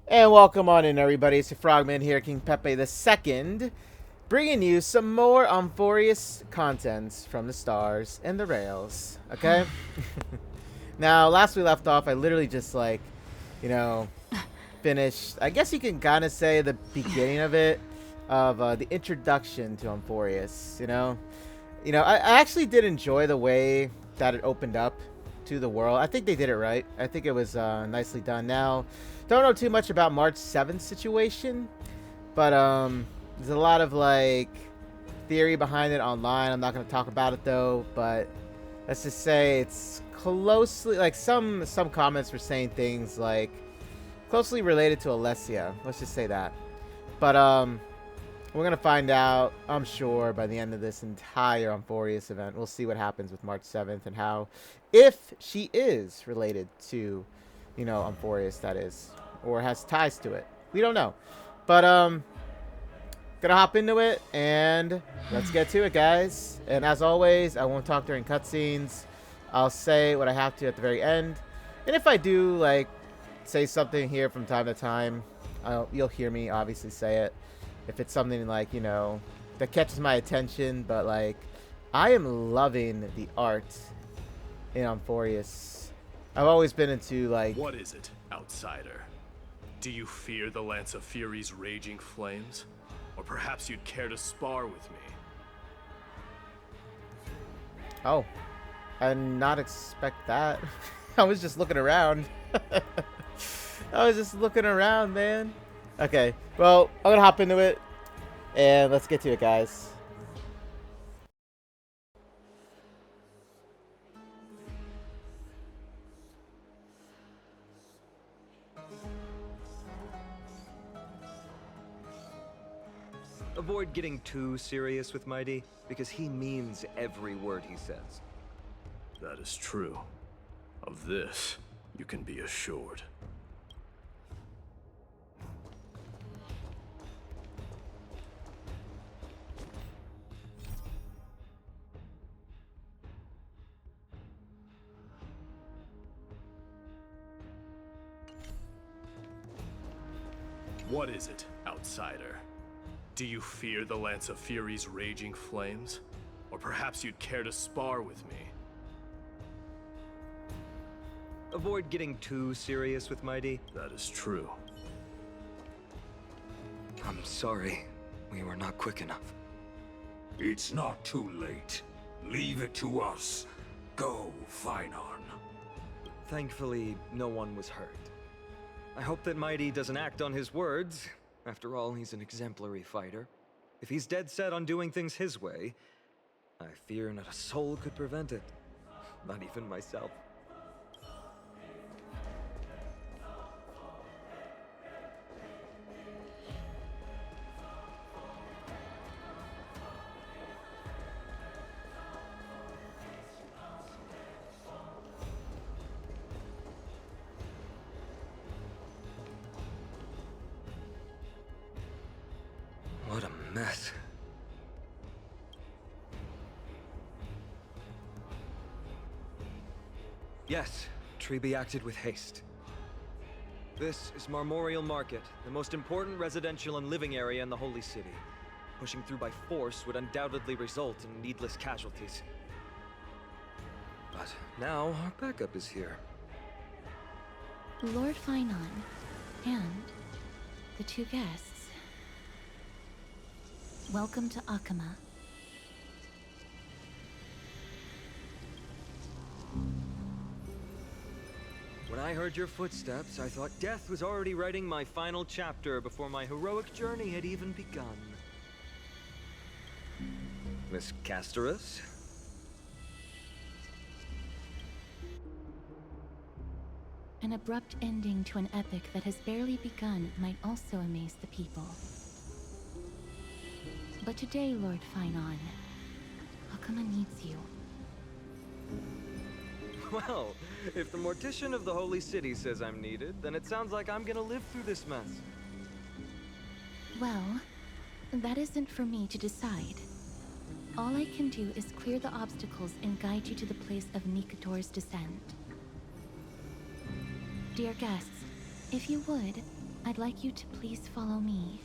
And welcome on in, everybody. It's the Frogman here, King Pepe the Second, bringing you some more Amphoreus contents from the stars and the rails. Okay. Now, last we left off, I literally just you know, finished. I guess you can kind of say the beginning of it, of the introduction to Amphoreus. I actually did enjoy the way that it opened up to the world. I think they did it right. I think it was nicely done. Now, don't know too much about March 7th situation, but there's a lot of theory behind it online. I'm not going to talk about it though, but let's just say it's closely some comments were saying things like closely related to Alessia. Let's just say that. But we're going to find out, I'm sure, by the end of this entire Amphoreus event. We'll see what happens with March 7th and how, if she is related to, Amphoreus, that is, or has ties to it. We don't know. But, gonna hop into it, and let's get to it, guys. And as always, I won't talk during cutscenes. I'll say what I have to at the very end. And if I do, say something here from time to time, you'll hear me obviously say it. If it's something that catches my attention, but I am loving the art in Amphoreus. I've always been into What is it, outsider? Do you fear the Lance of Fury's raging flames? Or perhaps you'd care to spar with me? Oh, I did not expect that. I was just looking around. I was just looking around, man. Okay, well, I'm gonna hop into it, and let's get to it, guys. Avoid getting too serious with Mighty, because he means every word he says. That is true. Of this, you can be assured. What is it, outsider? Do you fear the Lance of Fury's raging flames? Or perhaps you'd care to spar with me? Avoid getting too serious with Mighty. That is true. I'm sorry. We were not quick enough. It's not too late. Leave it to us. Go, Phainon. Thankfully, no one was hurt. I hope that Mighty doesn't act on his words. After all, he's an exemplary fighter. If he's dead set on doing things his way, I fear not a soul could prevent it. Not even myself. What a mess. Yes, Tribbie acted with haste. This is Marmorial Market, the most important residential and living area in the Holy City. Pushing through by force would undoubtedly result in needless casualties. But now our backup is here. Lord Phainon and the two guests. Welcome to Okhema. When I heard your footsteps, I thought death was already writing my final chapter before my heroic journey had even begun. Miss Castorus? An abrupt ending to an epic that has barely begun might also amaze the people. But today, Lord Phainon, Okhema needs you. Well, if the Mortician of the Holy City says I'm needed, then it sounds like I'm gonna live through this mess. Well, that isn't for me to decide. All I can do is clear the obstacles and guide you to the place of Nikator's descent. Dear guests, if you would, I'd like you to please follow me.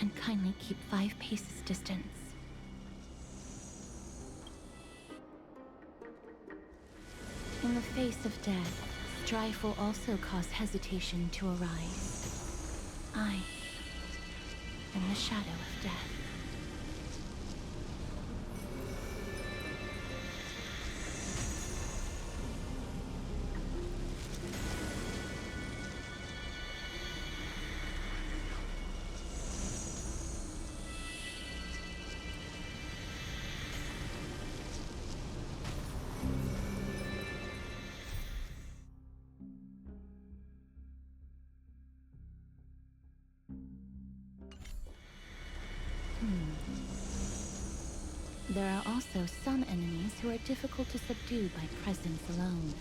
And kindly keep 5 paces distance. In the face of death, strife will also cause hesitation to arise. I am the shadow of death. There are also some enemies who are difficult to subdue by presence alone.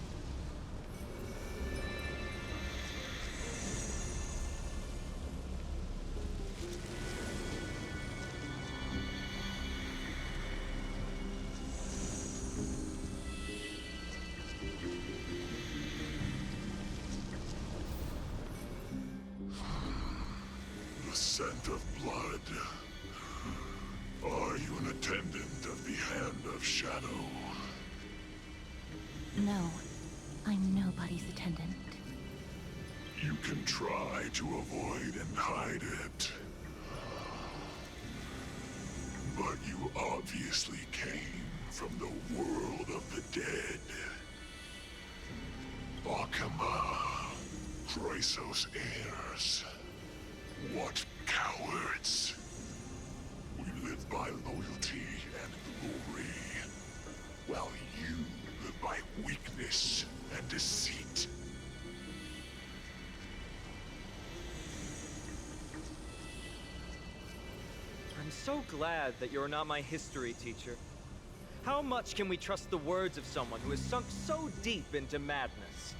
The scent of blood. Are you an attendant of the Hand of Shadow? No, I'm nobody's attendant. You can try to avoid and hide it. But you obviously came from the world of the dead. Okhema, Chrysos heirs. What cowards! We live by loyalty and glory, while you live by weakness and deceit. I'm so glad that you're not my history teacher. How much can we trust the words of someone who has sunk so deep into madness?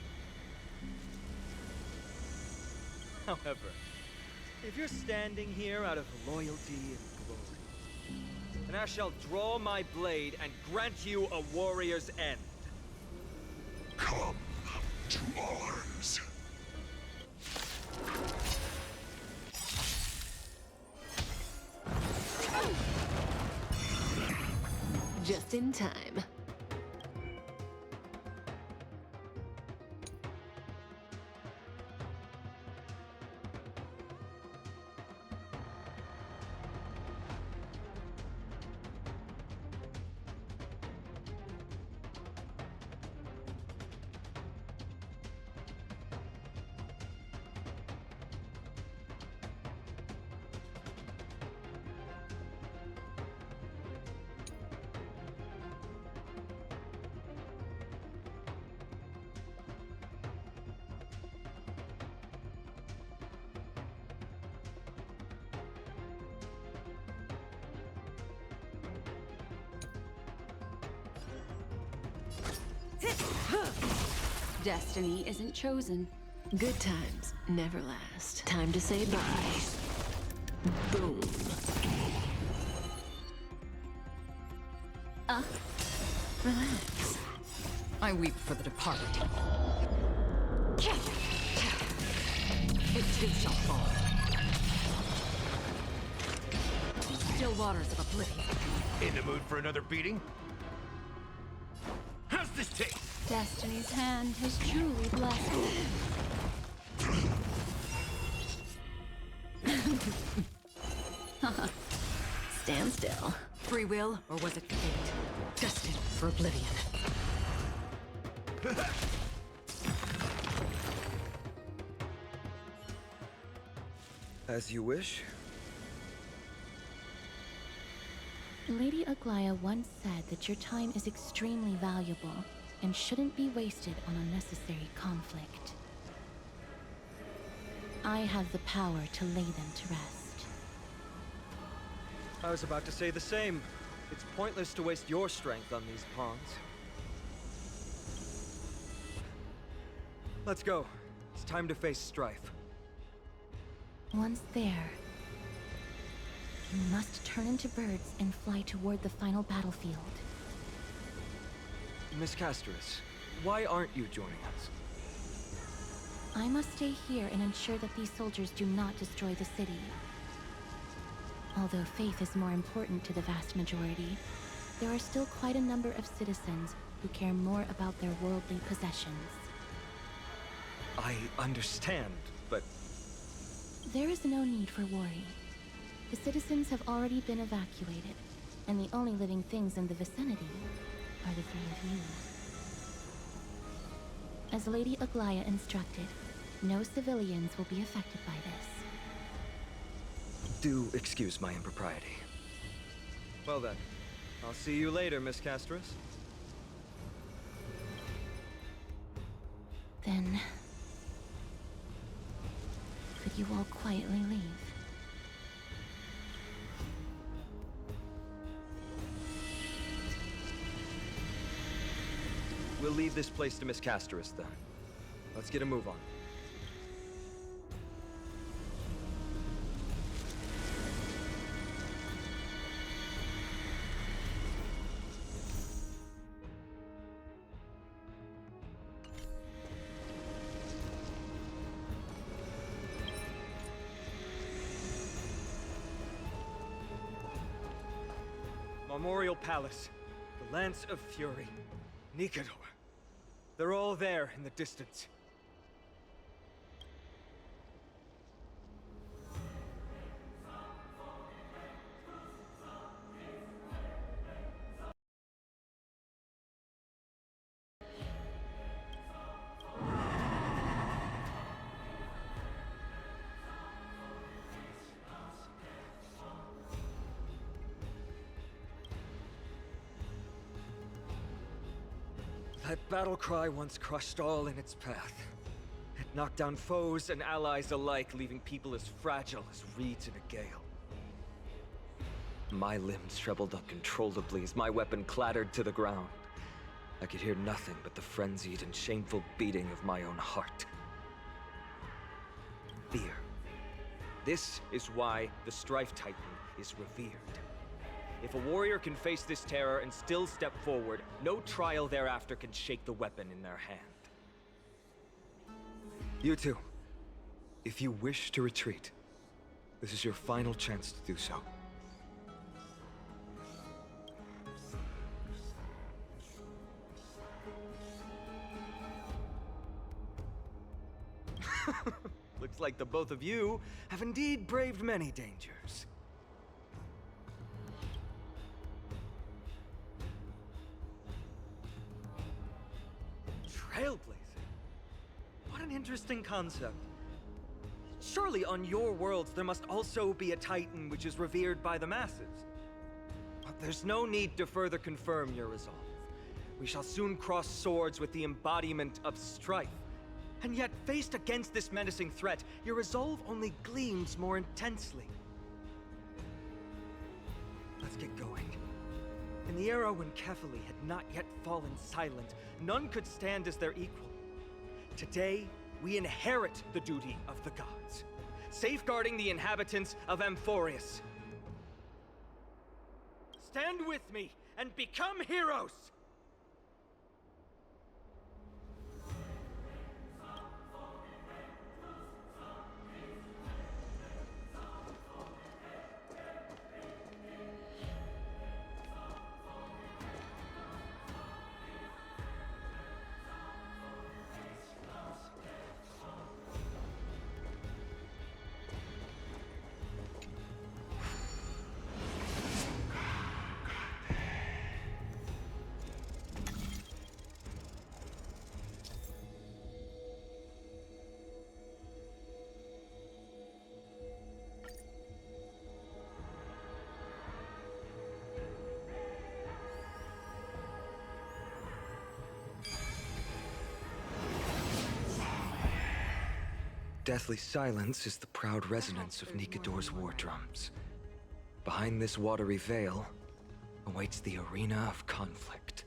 However, if you're standing here out of loyalty and glory, then I shall draw my blade and grant you a warrior's end. Come to arms. Just in time. Destiny isn't chosen. Good times never last. Time to say bye. Boom. Relax. I weep for the departed. It too shall fall. Still waters of oblivion. In the mood for another beating? How's this taste? Destiny's hand has truly blessed me. Stand still. Free will, or was it fate? Destined for oblivion. As you wish. Lady Aglaya once said that your time is extremely valuable and shouldn't be wasted on unnecessary conflict. I have the power to lay them to rest. I was about to say the same. It's pointless to waste your strength on these pawns. Let's go. It's time to face Strife. Once there, you must turn into birds and fly toward the final battlefield. Miss Casterus, why aren't you joining us? I must stay here and ensure that these soldiers do not destroy the city. Although faith is more important to the vast majority, there are still quite a number of citizens who care more about their worldly possessions. I understand, but There is no need for worry. The citizens have already been evacuated, and the only living things in the vicinity are the three of you. As Lady Aglaya instructed, no civilians will be affected by this. do excuse my impropriety. Well then, I'll see you later, Miss Castris. Then... could you all quietly leave? We'll leave this place to Miss Castris, then. Let's get a move on. Memorial Palace, the Lance of Fury, Nikador. They're all there in the distance. That battle cry once crushed all in its path. It knocked down foes and allies alike, leaving people as fragile as reeds in a gale. My limbs trembled uncontrollably as my weapon clattered to the ground. I could hear nothing but the frenzied and shameful beating of my own heart. Fear. This is why the Strife Titan is revered. If a warrior can face this terror and still step forward, no trial thereafter can shake the weapon in their hand. You two, if you wish to retreat, this is your final chance to do so. Looks like the both of you have indeed braved many dangers. Trailblazer? What an interesting concept. Surely on your worlds there must also be a Titan which is revered by the masses. But there's no need to further confirm your resolve. We shall soon cross swords with the embodiment of strife. And yet, faced against this menacing threat, your resolve only gleams more intensely. Let's get going. In the era when Kefali had not yet fallen silent, none could stand as their equal. Today, we inherit the duty of the gods, safeguarding the inhabitants of Amphoreus. Stand with me and become heroes! Deathly silence is the proud resonance of Nikador's war drums. Behind this watery veil awaits the arena of conflict.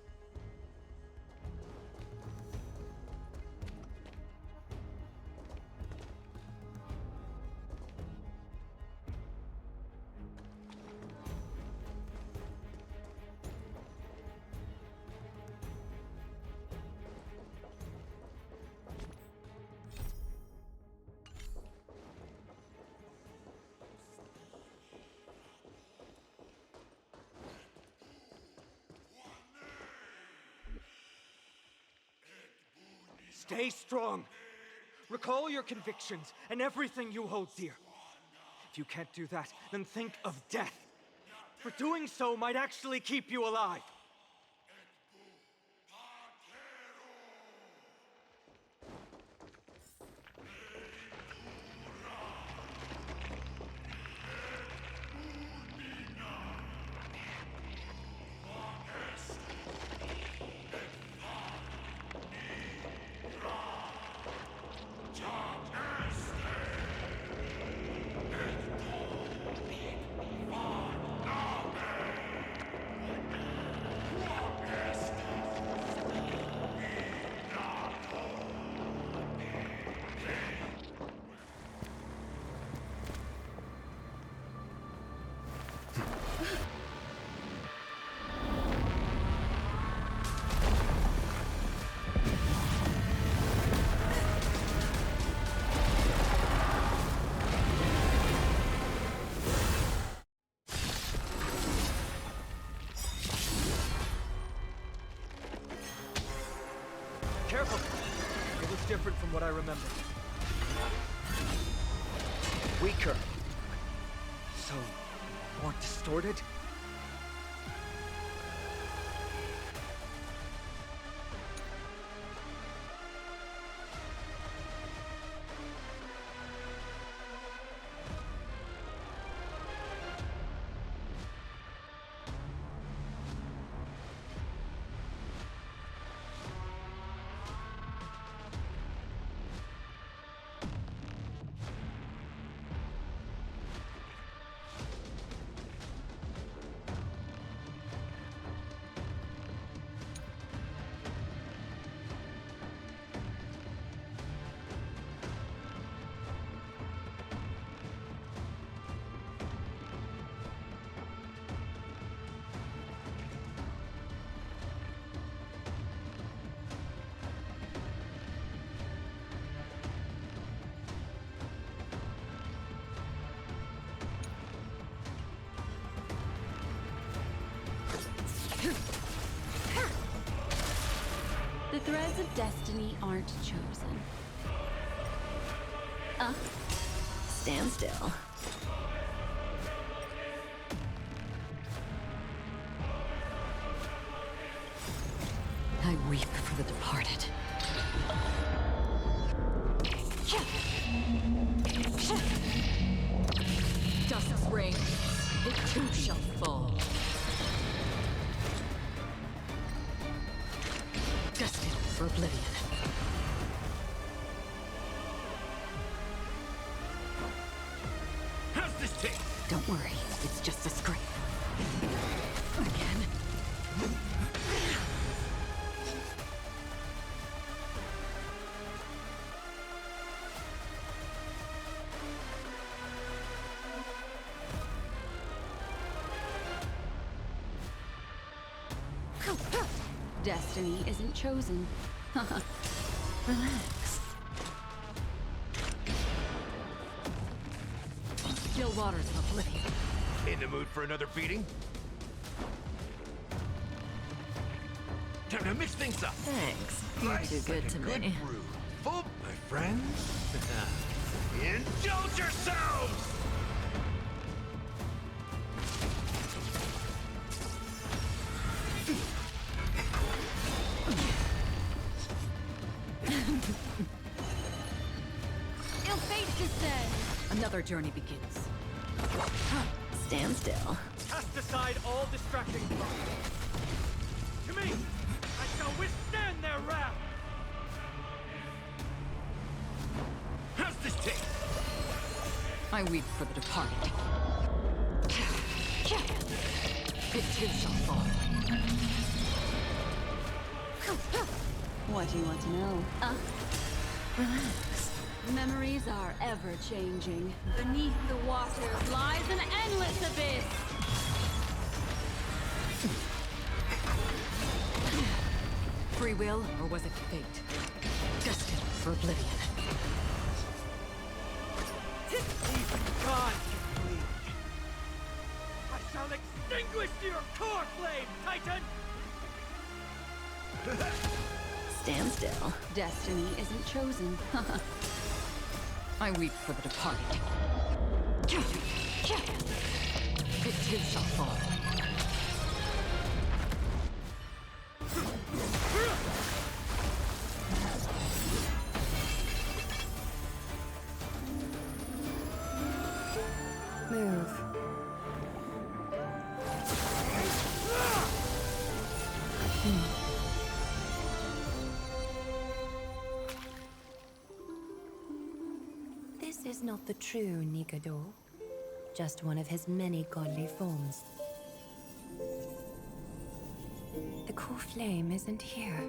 Stay strong. Recall your convictions and everything you hold dear. If you can't do that, then think of death. For doing so might actually keep you alive. Careful! It looks different from what I remember. Weaker. So, more distorted? The threads of destiny aren't chosen. Stand still. I weep for the departed. Dust's reign, it too shall fall. Destined for oblivion. How's this taste? Don't worry, it's just a scrape. Again. Destiny isn't chosen. Relax. Still waters of oblivion. In the mood for another beating? Time to mix things up. Thanks. You're Nice, too good like a to good me. brew. Full, my friends. Indulge yourselves! Ill fate descends! Another journey begins. Stand still. Cast aside all distracting thoughts. To me, I shall withstand their wrath! How's this taste? I weep for the departed. It too shall fall. What do you want to know? Relax. Memories are ever-changing. Beneath the waters lies an endless abyss! Free will, or was it fate? Destined for oblivion. Even God can bleed. I shall extinguish your core flame, Titan! Stand still. Destiny isn't chosen. I weep for the departed. It too shall fall. Move. This is not the true Nikador, just one of his many godly forms. The core flame isn't here.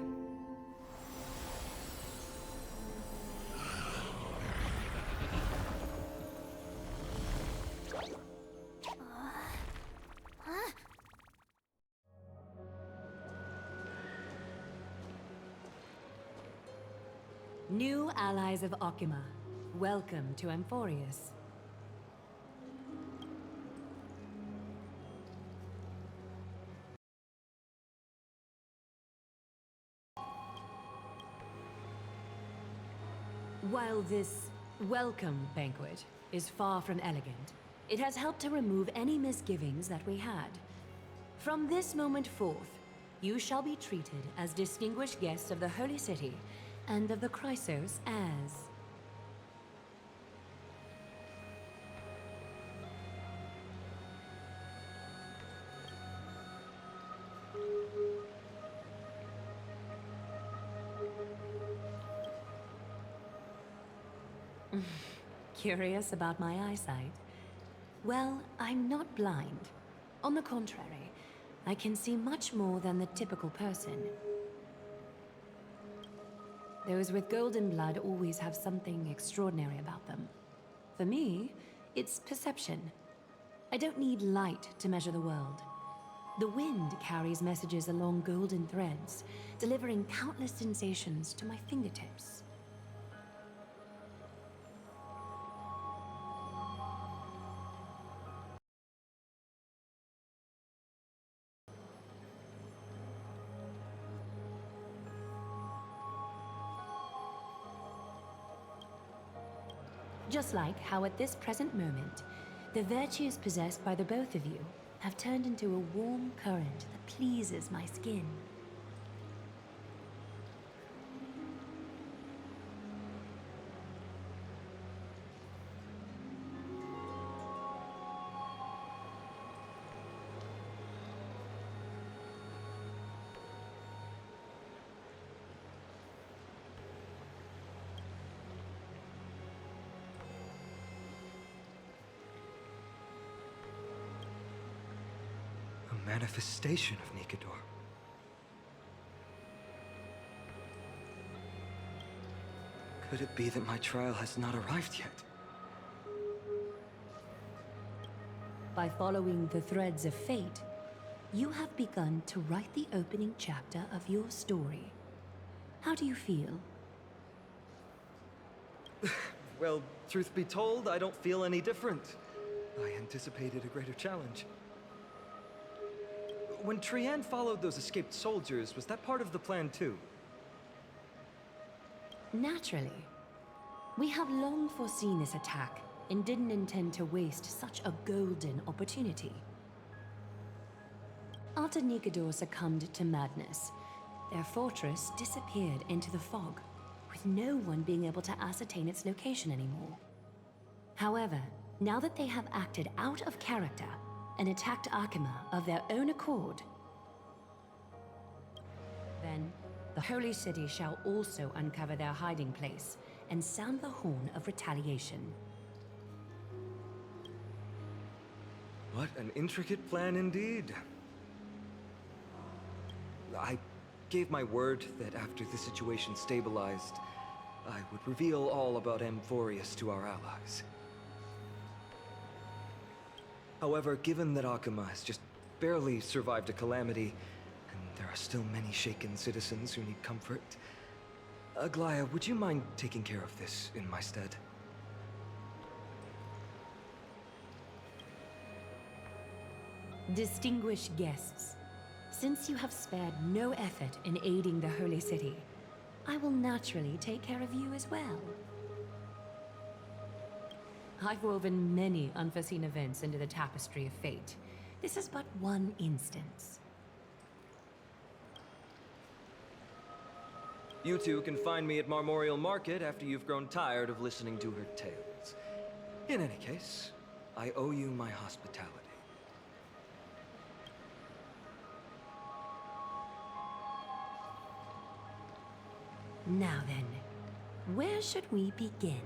New allies of Okhema, welcome to Amphoreus. While this welcome banquet is far from elegant, it has helped to remove any misgivings that we had. From this moment forth, you shall be treated as distinguished guests of the Holy City and of the Chrysos as... Curious about my eyesight? Well, I'm not blind. On the contrary, I can see much more than the typical person. Those with golden blood always have something extraordinary about them. For me, it's perception. I don't need light to measure the world. The wind carries messages along golden threads, delivering countless sensations to my fingertips. Just like how at this present moment, the virtues possessed by the both of you have turned into a warm current that pleases my skin. A manifestation of Nikador. Could it be that my trial has not arrived yet? By following the threads of fate, you have begun to write the opening chapter of your story. How do you feel? Well, truth be told, I don't feel any different. I anticipated a greater challenge. When Trian followed those escaped soldiers, was that part of the plan too? Naturally. We have long foreseen this attack and didn't intend to waste such a golden opportunity. After Nikador succumbed to madness, their fortress disappeared into the fog, with no one being able to ascertain its location anymore. However, now that they have acted out of character and attacked Okhema of their own accord, then the Holy City shall also uncover their hiding place and sound the horn of retaliation. What an intricate plan indeed. I gave my word that after the situation stabilized, I would reveal all about Amphoreus to our allies. However, given that Okhema has just barely survived a calamity, and there are still many shaken citizens who need comfort, Aglaya, would you mind taking care of this in my stead? Distinguished guests, since you have spared no effort in aiding the Holy City, I will naturally take care of you as well. I've woven many unforeseen events into the tapestry of fate. This is but one instance. You two can find me at Marmorial Market after you've grown tired of listening to her tales. In any case, I owe you my hospitality. Now then, where should we begin?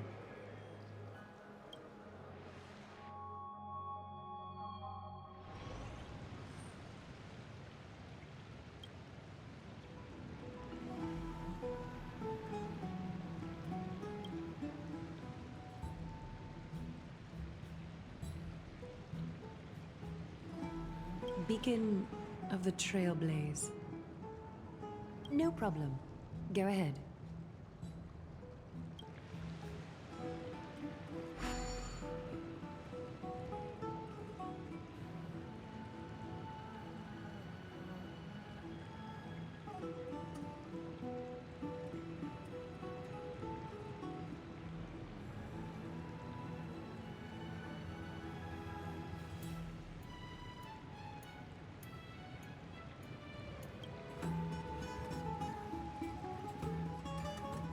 Beacon of the Trailblaze. No problem. Go ahead.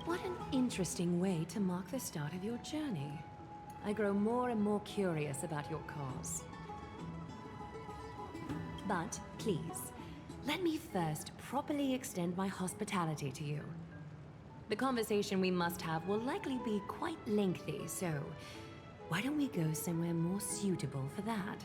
What an interesting way to mark the start of your journey. I grow more and more curious about your cause. But please, let me first properly extend my hospitality to you. The conversation we must have will likely be quite lengthy, so why don't we go somewhere more suitable for that?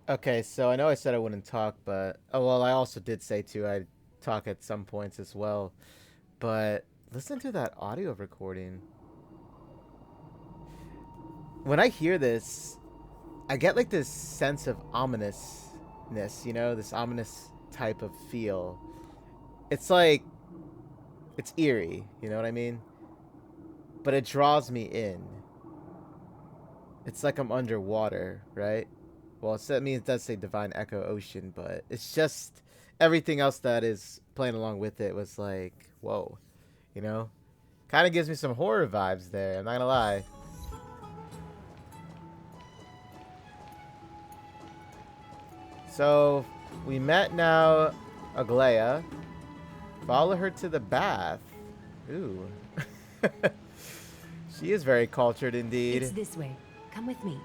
Okay, so I know I said I wouldn't talk, but oh well, I also did say too I'd talk at some points as well. But listen to that audio recording. When I hear this, I get like this sense of ominousness, you know, this ominous type of feel. It's like it's eerie, you know what I mean? But it draws me in. It's like I'm underwater, right? Well, I mean, it does say Divine Echo Ocean, but it's just everything else that is playing along with it was like, whoa, you know? Kind of gives me some horror vibes there, I'm not gonna lie. So, we met now Aglaia. Follow her to the bath. Ooh. She is very cultured indeed. It's this way. Come with me.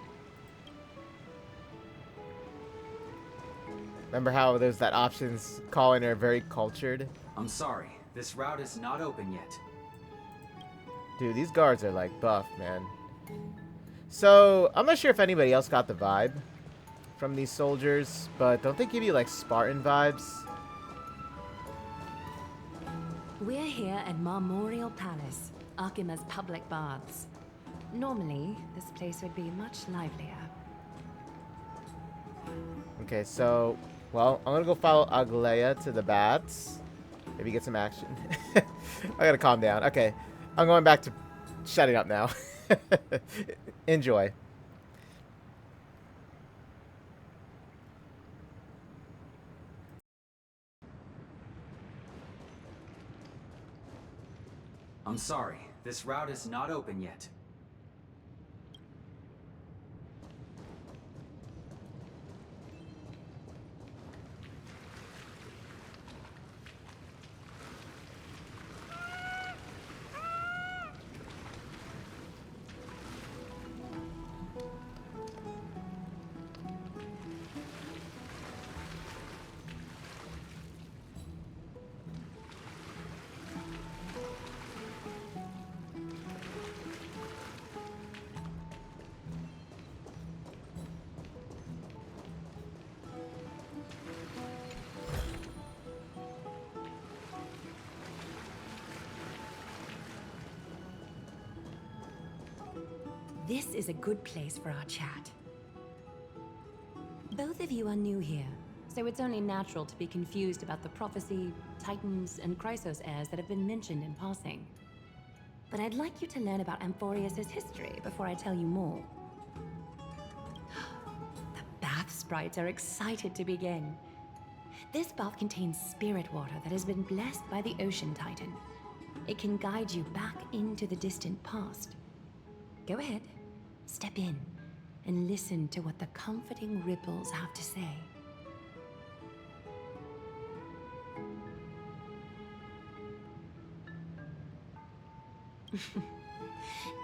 Remember how there's that options calling her very cultured? I'm sorry, this route is not open yet. Dude, these guards are like buff, man. So, I'm not sure if anybody else got the vibe from these soldiers, but don't they give you like Spartan vibes? We're here at Marmorial Palace, Okhema's public baths. Normally, this place would be much livelier. Okay, so, well, I'm gonna go follow Aglaia to the baths. Maybe get some action. I gotta calm down. Okay, I'm going back to shutting up now. Enjoy. I'm sorry, this route is not open yet. This is a good place for our chat. Both of you are new here, so it's only natural to be confused about the prophecy, titans, and Chrysos heirs that have been mentioned in passing. But I'd like you to learn about Amphoreus' history before I tell you more. The bath sprites are excited to begin. This bath contains spirit water that has been blessed by the Ocean Titan. It can guide you back into the distant past. Go ahead, step in, and listen to what the comforting ripples have to say.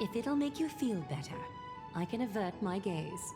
If it'll make you feel better, I can avert my gaze.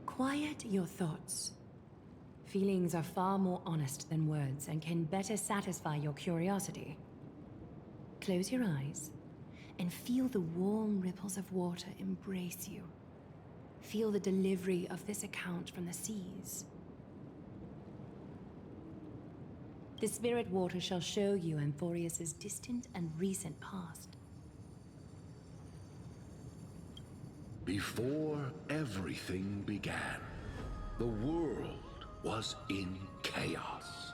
Quiet your thoughts. Feelings are far more honest than words and can better satisfy your curiosity. Close your eyes and feel the warm ripples of water embrace you. Feel the delivery of this account from the seas. The spirit water shall show you Amphoreus' distant and recent past. Before everything began, the world was in chaos.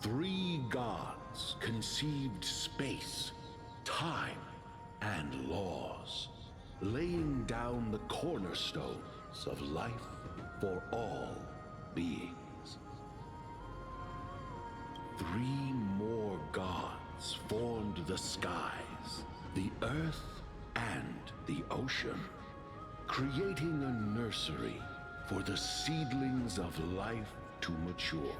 3 gods conceived space, time, and laws, laying down the cornerstones of life for all beings. 3 more gods formed the skies, the earth, and the ocean, creating a nursery for the seedlings of life to mature.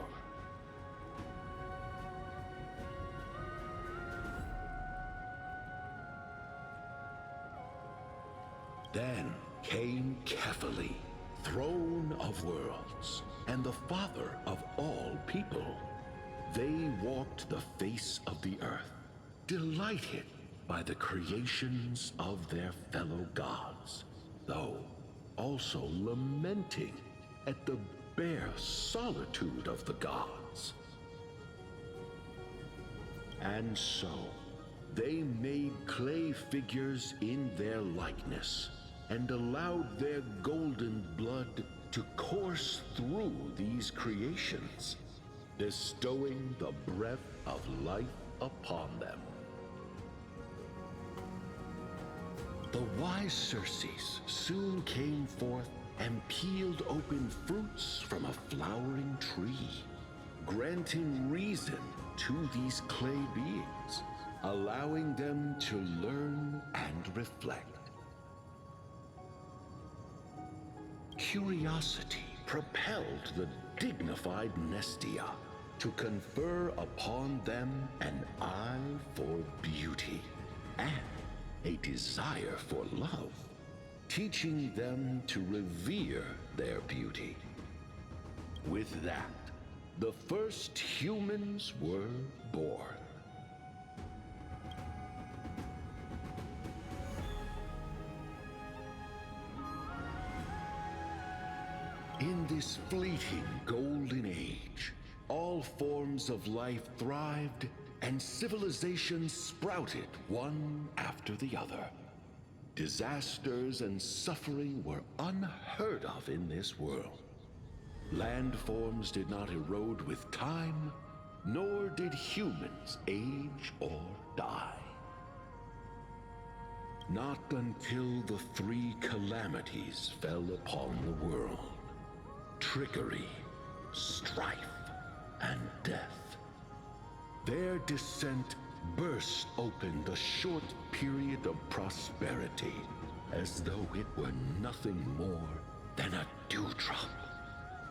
Then came Kephali, throne of worlds, and the father of all people. They walked the face of the earth, delighted by the creations of their fellow gods, though also lamenting at the bare solitude of the gods. And so, they made clay figures in their likeness, and allowed their golden blood to course through these creations, bestowing the breath of life upon them. The wise Circes soon came forth and peeled open fruits from a flowering tree, granting reason to these clay beings, allowing them to learn and reflect. Curiosity propelled the dignified Nestia to confer upon them an eye for beauty and a desire for love, teaching them to revere their beauty. With that, the first humans were born. In this fleeting golden age, all forms of life thrived and civilizations sprouted one after the other. Disasters and suffering were unheard of in this world. Landforms did not erode with time, nor did humans age or die. Not until the three calamities fell upon the world: trickery, strife, and death. Their descent burst open the short period of prosperity, as though it were nothing more than a dewdrop.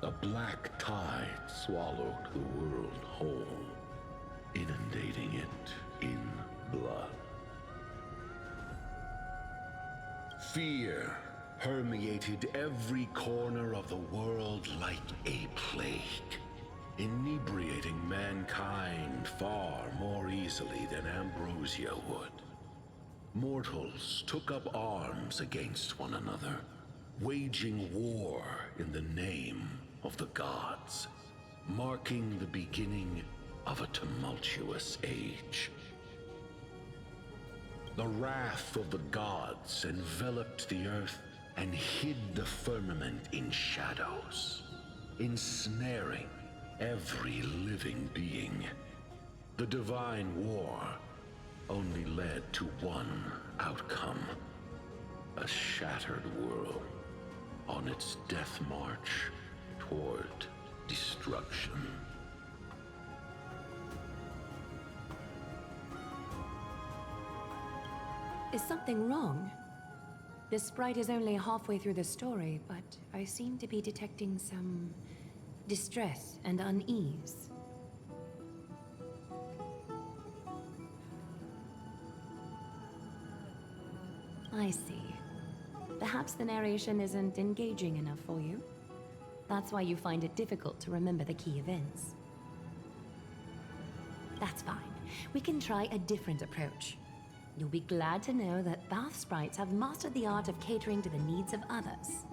A black tide swallowed the world whole, inundating it in blood. Fear permeated every corner of the world like a plague, inebriating mankind far more easily than ambrosia would. Mortals took up arms against one another, waging war in the name of the gods, marking the beginning of a tumultuous age. The wrath of the gods enveloped the earth and hid the firmament in shadows, ensnaring every living being. The divine war only led to one outcome: a shattered world on its death march toward destruction. Is something wrong? The sprite is only halfway through the story, but I seem to be detecting some distress and unease. I see. Perhaps the narration isn't engaging enough for you. That's why you find it difficult to remember the key events. That's fine. We can try a different approach. You'll be glad to know that bath sprites have mastered the art of catering to the needs of others.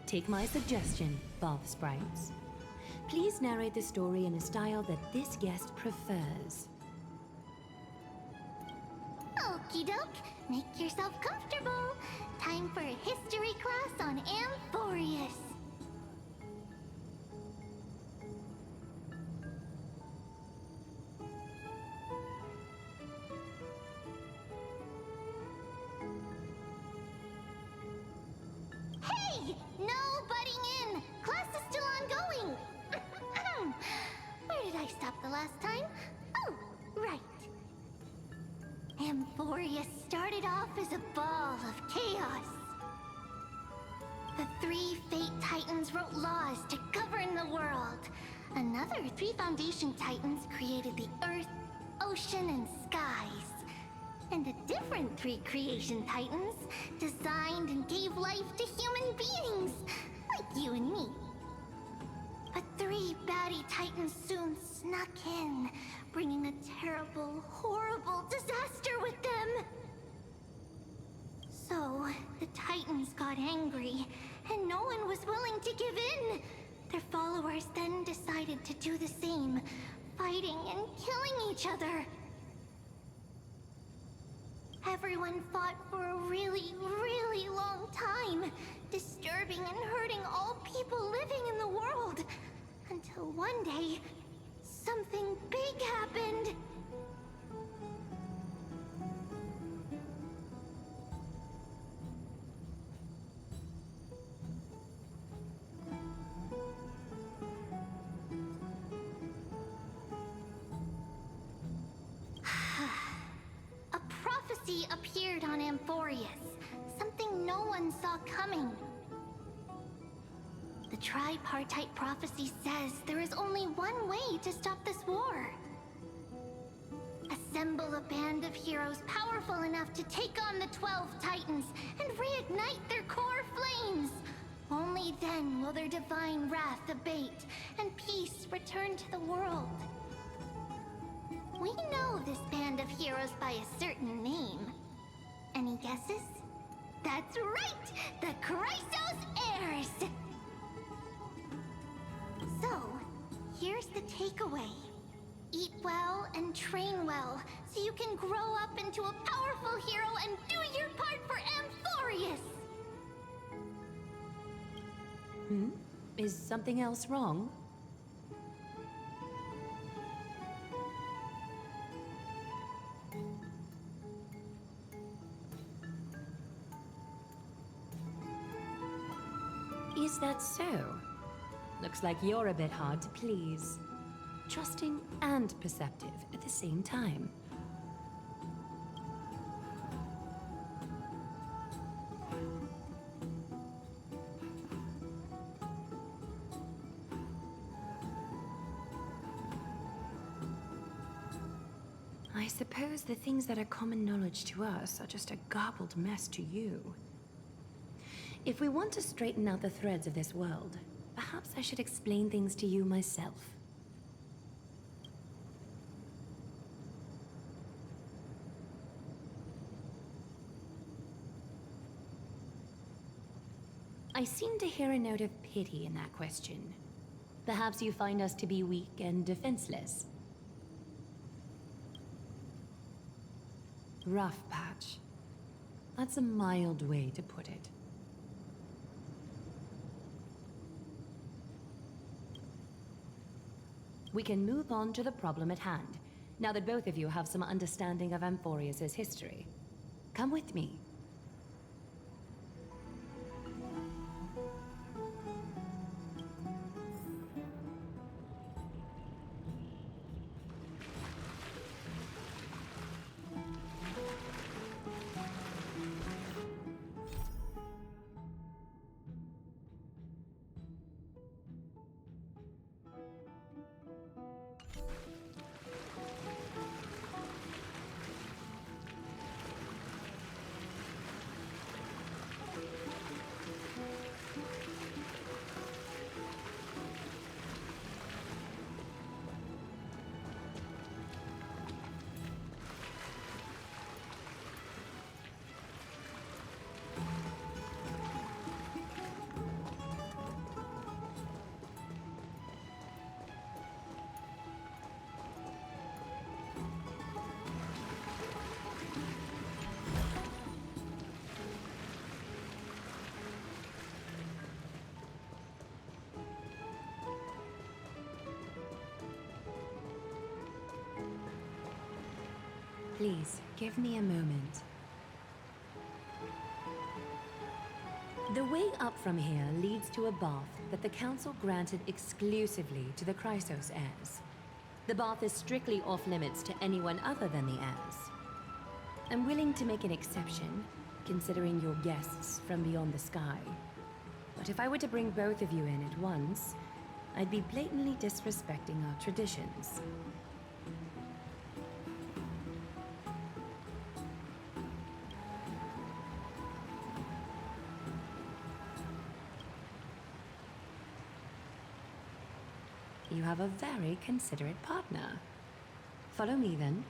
Take my suggestion, bath sprites. Please narrate the story in a style that this guest prefers. Okie doke, make yourself comfortable. Time for a history class on Amphoreus. Hey! No butting in! Class is still ongoing! Where did I stop the last time? Oh, right. Amphoreus started off as a ball of chaos. The 3 Fate Titans wrote laws to govern the world. Another 3 Foundation Titans created the earth, ocean, and skies. And a different 3 Creation Titans designed and gave life to human beings, like you and me. But 3 baddie Titans soon snuck in, bringing a terrible, horrible disaster with them. So, the Titans got angry, and no one was willing to give in. Their followers then decided to do the same, fighting and killing each other. Everyone fought for a really, really long time, disturbing and hurting all people living in the world. Until one day, something big happened. A prophecy appeared on Amphoreus, something no one saw coming. The tripartite prophecy says there is only one way to stop this war. Assemble a band of heroes powerful enough to take on the 12 Titans and reignite their core flames. Only then will their divine wrath abate and peace return to the world. We know this band of heroes by a certain name. Any guesses? That's right! The Chrysos Heirs! So, here's the takeaway. Eat well and train well, so you can grow up into a powerful hero and do your part for Amphoreus! Is something else wrong? Is that so? Looks like you're a bit hard to please. Trusting and perceptive at the same time. I suppose the things that are common knowledge to us are just a garbled mess to you. If we want to straighten out the threads of this world, perhaps I should explain things to you myself. I seem to hear a note of pity in that question. Perhaps you find us to be weak and defenseless. Rough patch. That's a mild way to put it. We can move on to the problem at hand, now that both of you have some understanding of Amphoreus' history. Come with me. Please, give me a moment. The way up from here leads to a bath that the Council granted exclusively to the Chrysos heirs. The bath is strictly off-limits to anyone other than the heirs. I'm willing to make an exception, considering you're guests from beyond the sky. But if I were to bring both of you in at once, I'd be blatantly disrespecting our traditions. You have a very considerate partner. Follow me then.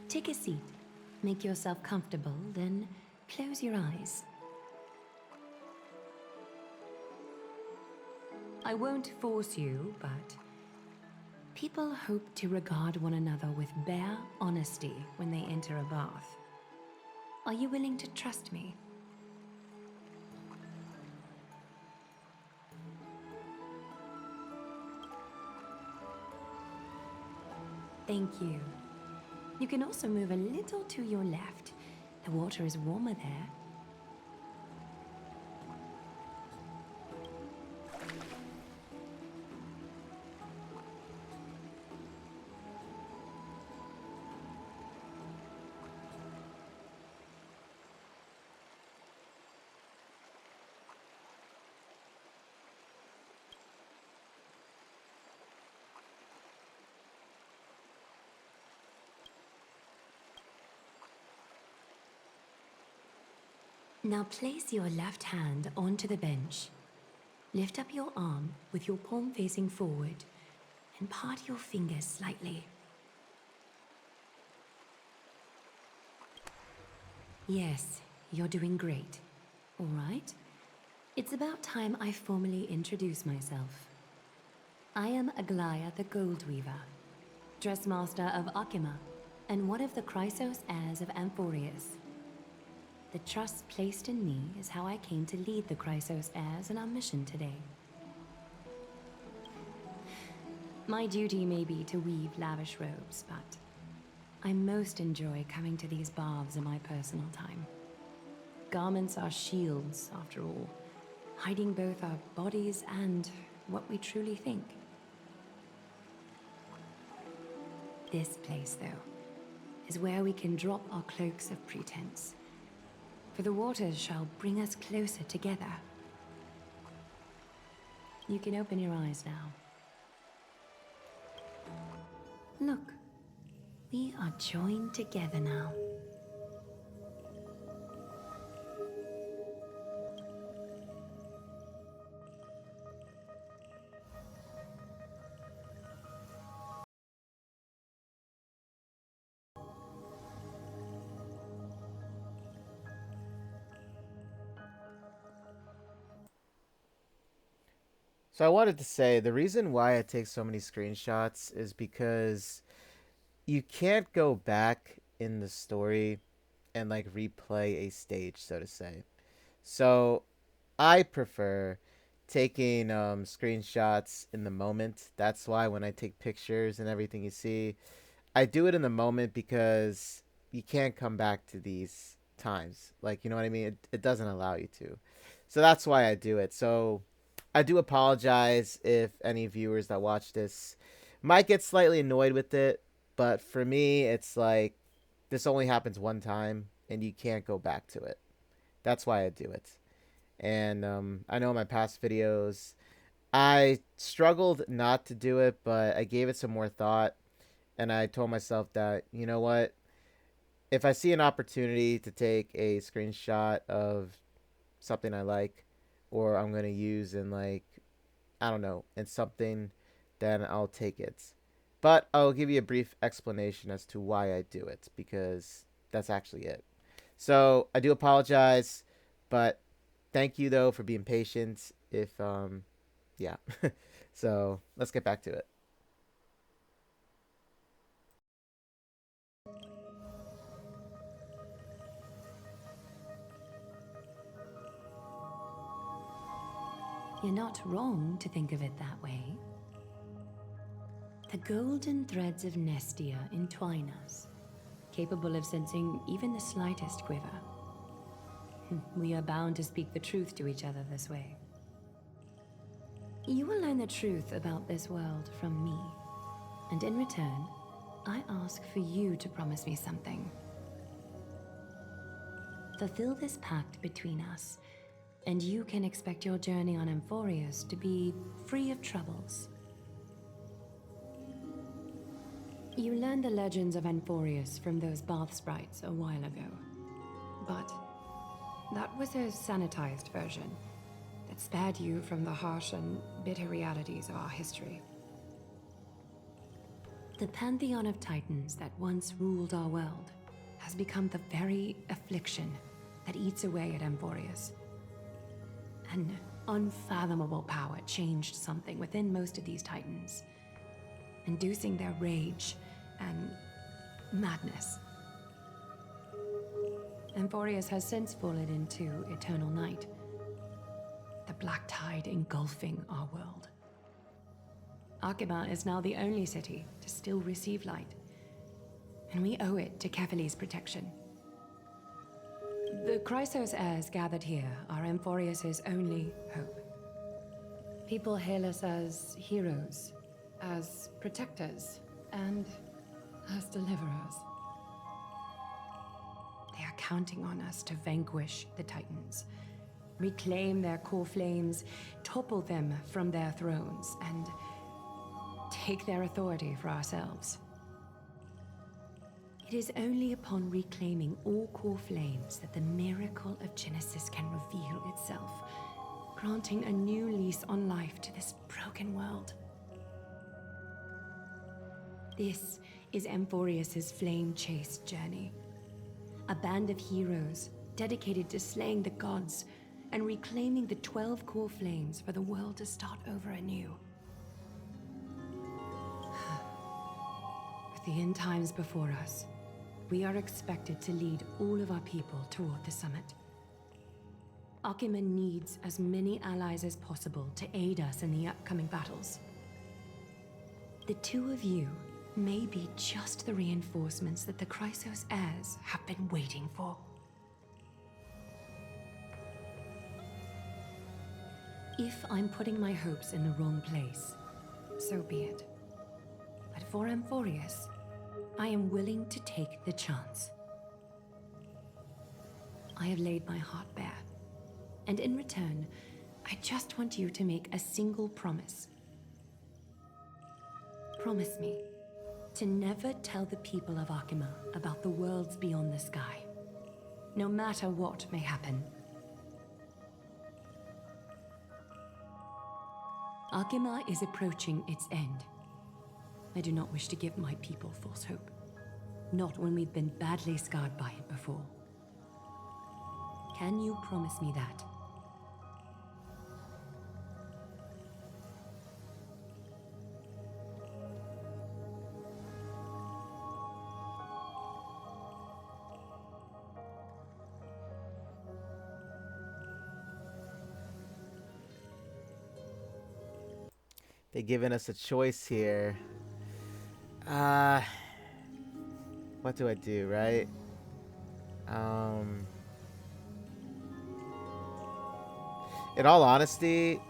Take a seat. Make yourself comfortable, then close your eyes. I won't force you, but people hope to regard one another with bare honesty when they enter a bath. Are you willing to trust me? Thank you. You can also move a little to your left. The water is warmer there. Now place your left hand onto the bench. Lift up your arm with your palm facing forward and part your fingers slightly. Yes, you're doing great. All right. It's about time I formally introduce myself. I am Aglaya the Gold Weaver, Dressmaster of Okhema, and one of the Chrysos heirs of Amphoreus. The trust placed in me is how I came to lead the Chrysos heirs in our mission today. My duty may be to weave lavish robes, but I most enjoy coming to these baths in my personal time. Garments are shields, after all, hiding both our bodies and what we truly think. This place, though, is where we can drop our cloaks of pretense. For the waters shall bring us closer together. You can open your eyes now. Look, we are joined together now. So I wanted to say the reason why I take so many screenshots is because you can't go back in the story and like replay a stage, so to say. So I prefer taking screenshots in the moment. That's why when I take pictures and everything you see, I do it in the moment because you can't come back to these times. Like, you know what I mean? It doesn't allow you to. So that's why I do it. So I do apologize if any viewers that watch this might get slightly annoyed with it. But for me, it's like this only happens one time, and you can't go back to it. That's why I do it. And I know in my past videos, I struggled not to do it, but I gave it some more thought, and I told myself that, you know what? If I see an opportunity to take a screenshot of something I like, or I'm going to use in, like, I don't know, in something, then I'll take it. But I'll give you a brief explanation as to why I do it, because that's actually it. So I do apologize, but thank you though for being patient. If yeah. So let's get back to it. You're not wrong to think of it that way. The golden threads of Nestia entwine us, capable of sensing even the slightest quiver. We are bound to speak the truth to each other this way. You will learn the truth about this world from me, and in return, I ask for you to promise me something. Fulfill this pact between us, and you can expect your journey on Amphoreus to be free of troubles. You learned the legends of Amphoreus from those bath sprites a while ago, but that was a sanitized version that spared you from the harsh and bitter realities of our history. The pantheon of titans that once ruled our world has become the very affliction that eats away at Amphoreus. An unfathomable power changed something within most of these titans, inducing their rage and madness. Amphoreus has since fallen into eternal night, the black tide engulfing our world. Okhema is now the only city to still receive light, and we owe it to Kefali's protection. The Chrysos heirs gathered here are Amphoreus' only hope. People hail us as heroes, as protectors, and as deliverers. They are counting on us to vanquish the Titans, reclaim their core flames, topple them from their thrones, and take their authority for ourselves. It is only upon reclaiming all core flames that the miracle of Genesis can reveal itself, granting a new lease on life to this broken world. This is Amphoreus' flame chase journey. A band of heroes dedicated to slaying the gods and reclaiming the 12 core flames for the world to start over anew. With the end times before us, we are expected to lead all of our people toward the summit. Okhema needs as many allies as possible to aid us in the upcoming battles. The two of you may be just the reinforcements that the Chrysos heirs have been waiting for. If I'm putting my hopes in the wrong place, so be it. But for Amphoreus, I am willing to take the chance. I have laid my heart bare, and in return, I just want you to make a single promise. Promise me to never tell the people of Okhema about the worlds beyond the sky, no matter what may happen. Okhema is approaching its end. I do not wish to give my people false hope, not when we've been badly scarred by it before. Can you promise me that? They're giving us a choice here. What do I do, right? In all honesty,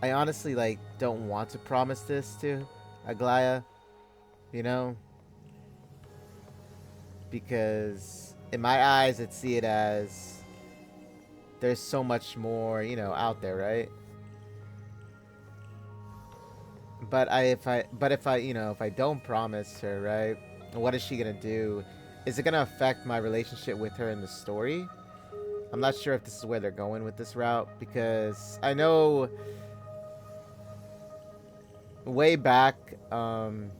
I honestly don't want to promise this to Aglaya, you know? because in my eyes, I'd see it as there's so much more, you know, out there, right? But if I, you know, if I don't promise her, right, what is she gonna do? Is it gonna affect my relationship with her in the story? I'm not sure if this is where they're going with this route, because I know way back in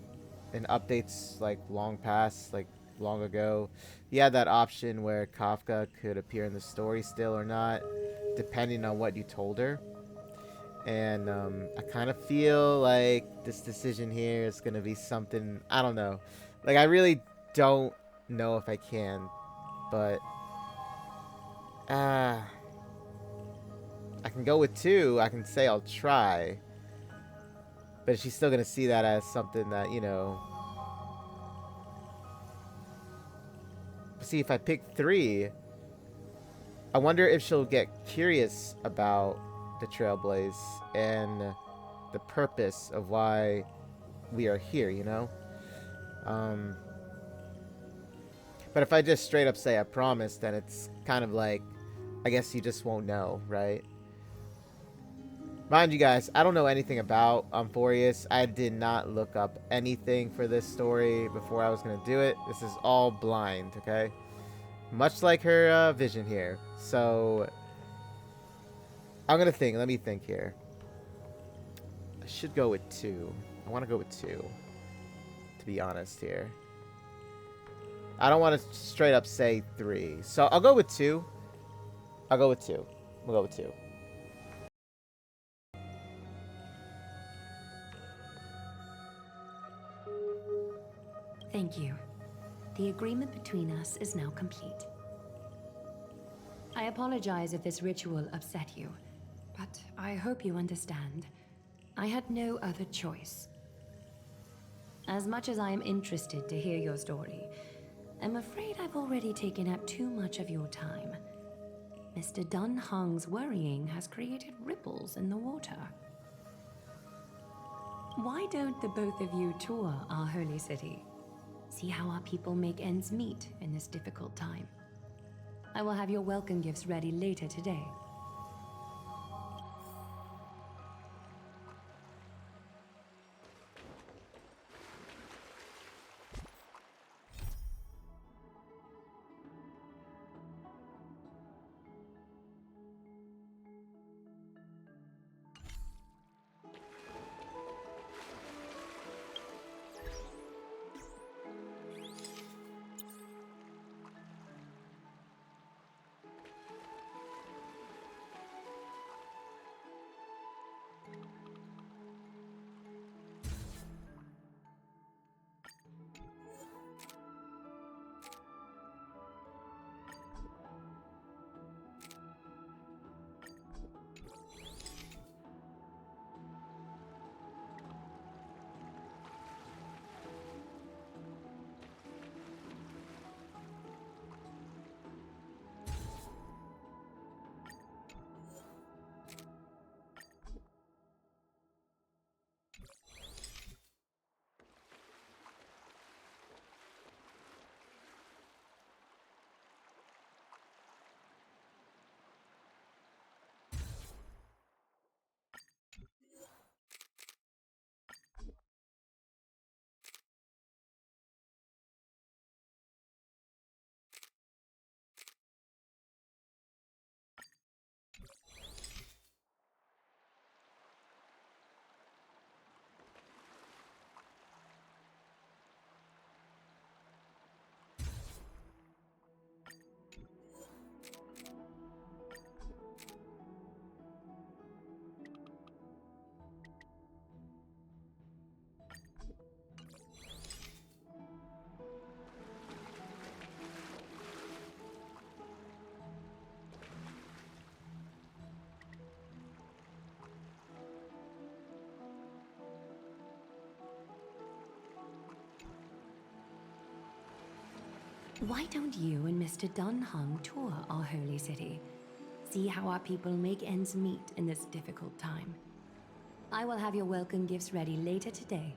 updates like long past, like long ago, you had that option where Kafka could appear in the story still or not, depending on what you told her. And I kind of feel like this decision here is going to be something, I don't know. Like, I really don't know if I can, but I can go with 2. I can say I'll try. But she's still going to see that as something that, you know. See, if I pick 3, I wonder if she'll get curious about the Trailblaze and the purpose of why we are here, you know? But if I just straight up say I promise, then it's kind of like, I guess you just won't know, right? Mind you guys, I don't know anything about Amphoreus. I did not look up anything for this story before I was going to do it. This is all blind, okay? Much like her vision here. So, I'm going to think. Let me think here. I should go with 2. I want to go with 2, to be honest here. I don't want to straight up say 3. So, I'll go with 2. I'll go with 2. We'll go with 2. Thank you. The agreement between us is now complete. I apologize if this ritual upset you, but I hope you understand. I had no other choice. As much as I am interested to hear your story, I'm afraid I've already taken up too much of your time. Mr. Dun Hong's worrying has created ripples in the water. Why don't the both of you tour our holy city? See how our people make ends meet in this difficult time. I will have your welcome gifts ready later today. Why don't you and Mr. Dun Hong tour our holy city? See how our people make ends meet in this difficult time. I will have your welcome gifts ready later today.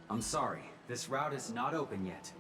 I'm sorry, this route is not open yet.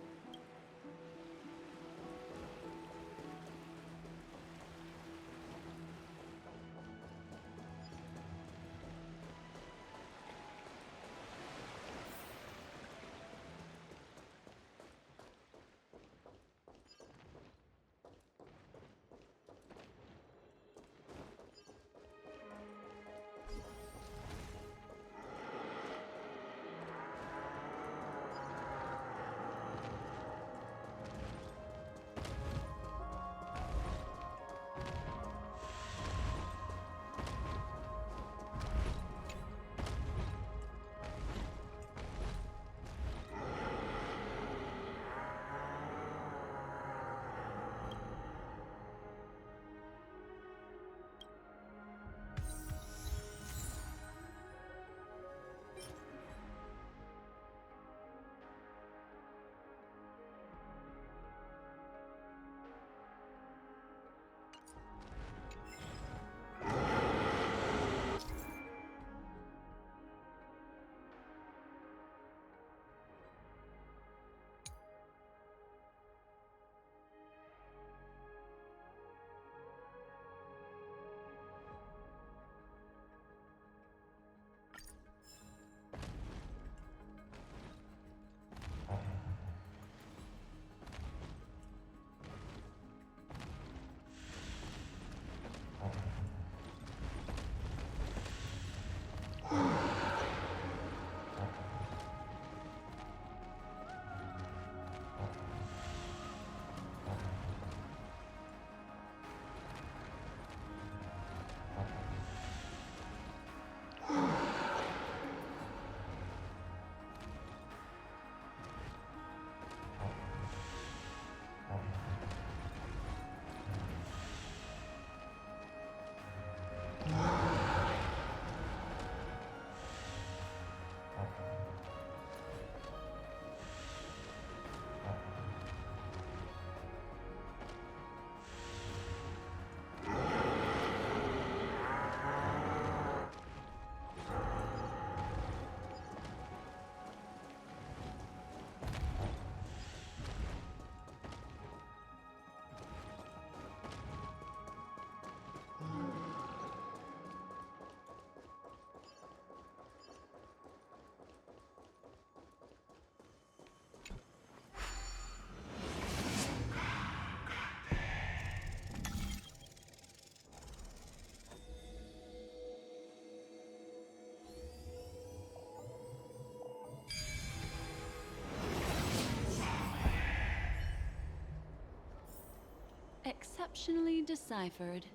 Exceptionally deciphered.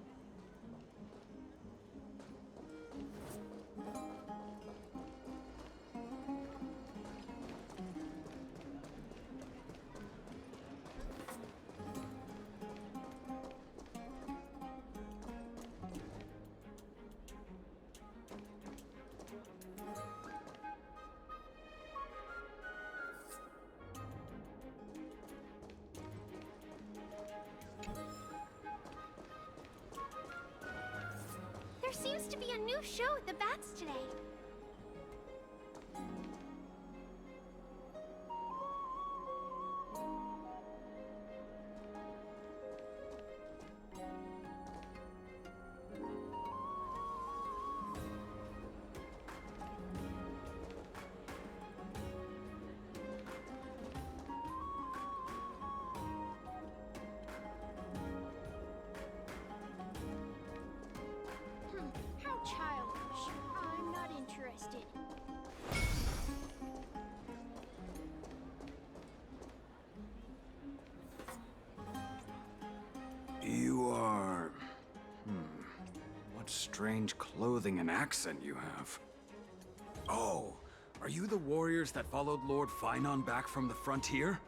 There seems to be a new show at the Bats today. How childish. I'm not interested. You are... What strange clothing and accent you have. Oh, are you the warriors that followed Lord Phainon back from the frontier?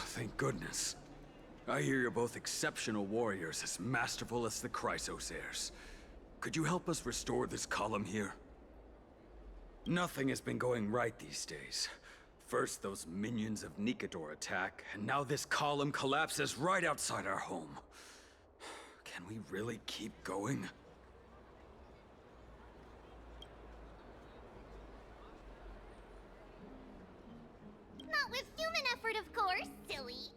Thank goodness. I hear you're both exceptional warriors, as masterful as the Chrysosairs. could you help us restore this column here? Nothing has been going right these days. First those minions of Nikador attack, and now this column collapses right outside our home. Can we really keep going? Not with human effort, of course, silly.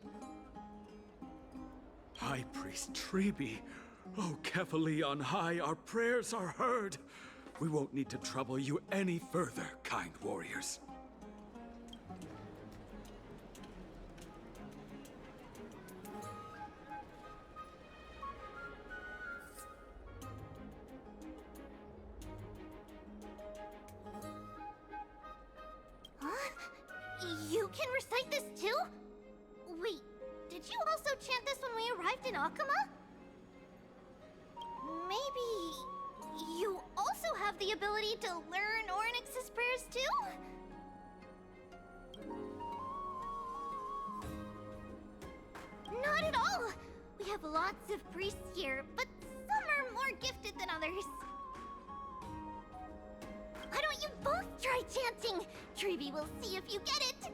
High Priest Tribbie, oh Kephali on high, our prayers are heard. We won't need to trouble you any further, kind warriors. Huh? You can recite this too? Wait, did you also chant this when we arrived in Okhema? Maybe you also have the ability to learn Ornyx's prayers too? Not at all! We have lots of priests here, but some are more gifted than others. Why don't you both try chanting? Tribbie will see if you get it.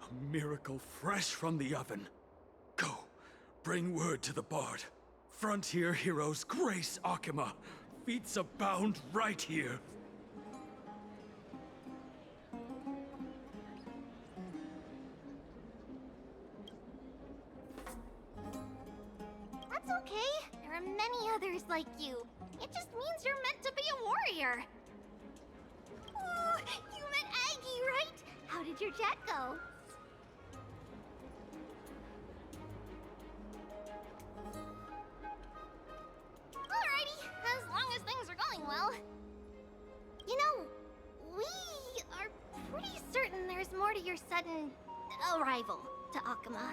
A miracle fresh from the oven. Go, bring word to the Bard. Frontier heroes grace Okhema. Feats abound right here. That's okay. There are many others like you. It just means you're meant to be a warrior. Oh, you met Aggie, right? How did your chat go? Alrighty, as long as things are going well. You know, we are pretty certain there's more to your sudden arrival to Okhema.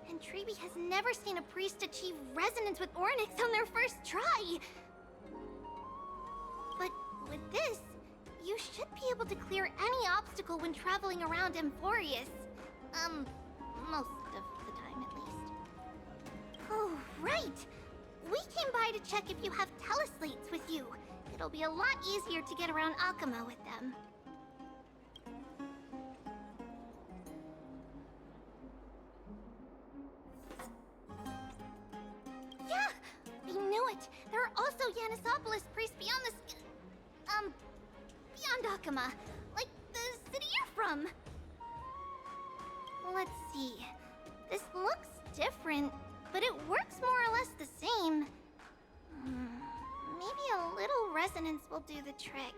And Tribbie has never seen a priest achieve resonance with Ornyx on their first try. But with this, you should be able to clear any obstacle when traveling around Amphoreus. Most of the time at least. Oh, right! We came by to check if you have teleslates with you. It'll be a lot easier to get around Okhema with them. Yeah! I knew it! There are also Yanisopolis priests beyond the beyond Okhema. Like the city you're from. Let's see. This looks different, but it works more or less the same. Maybe a little resonance will do the trick.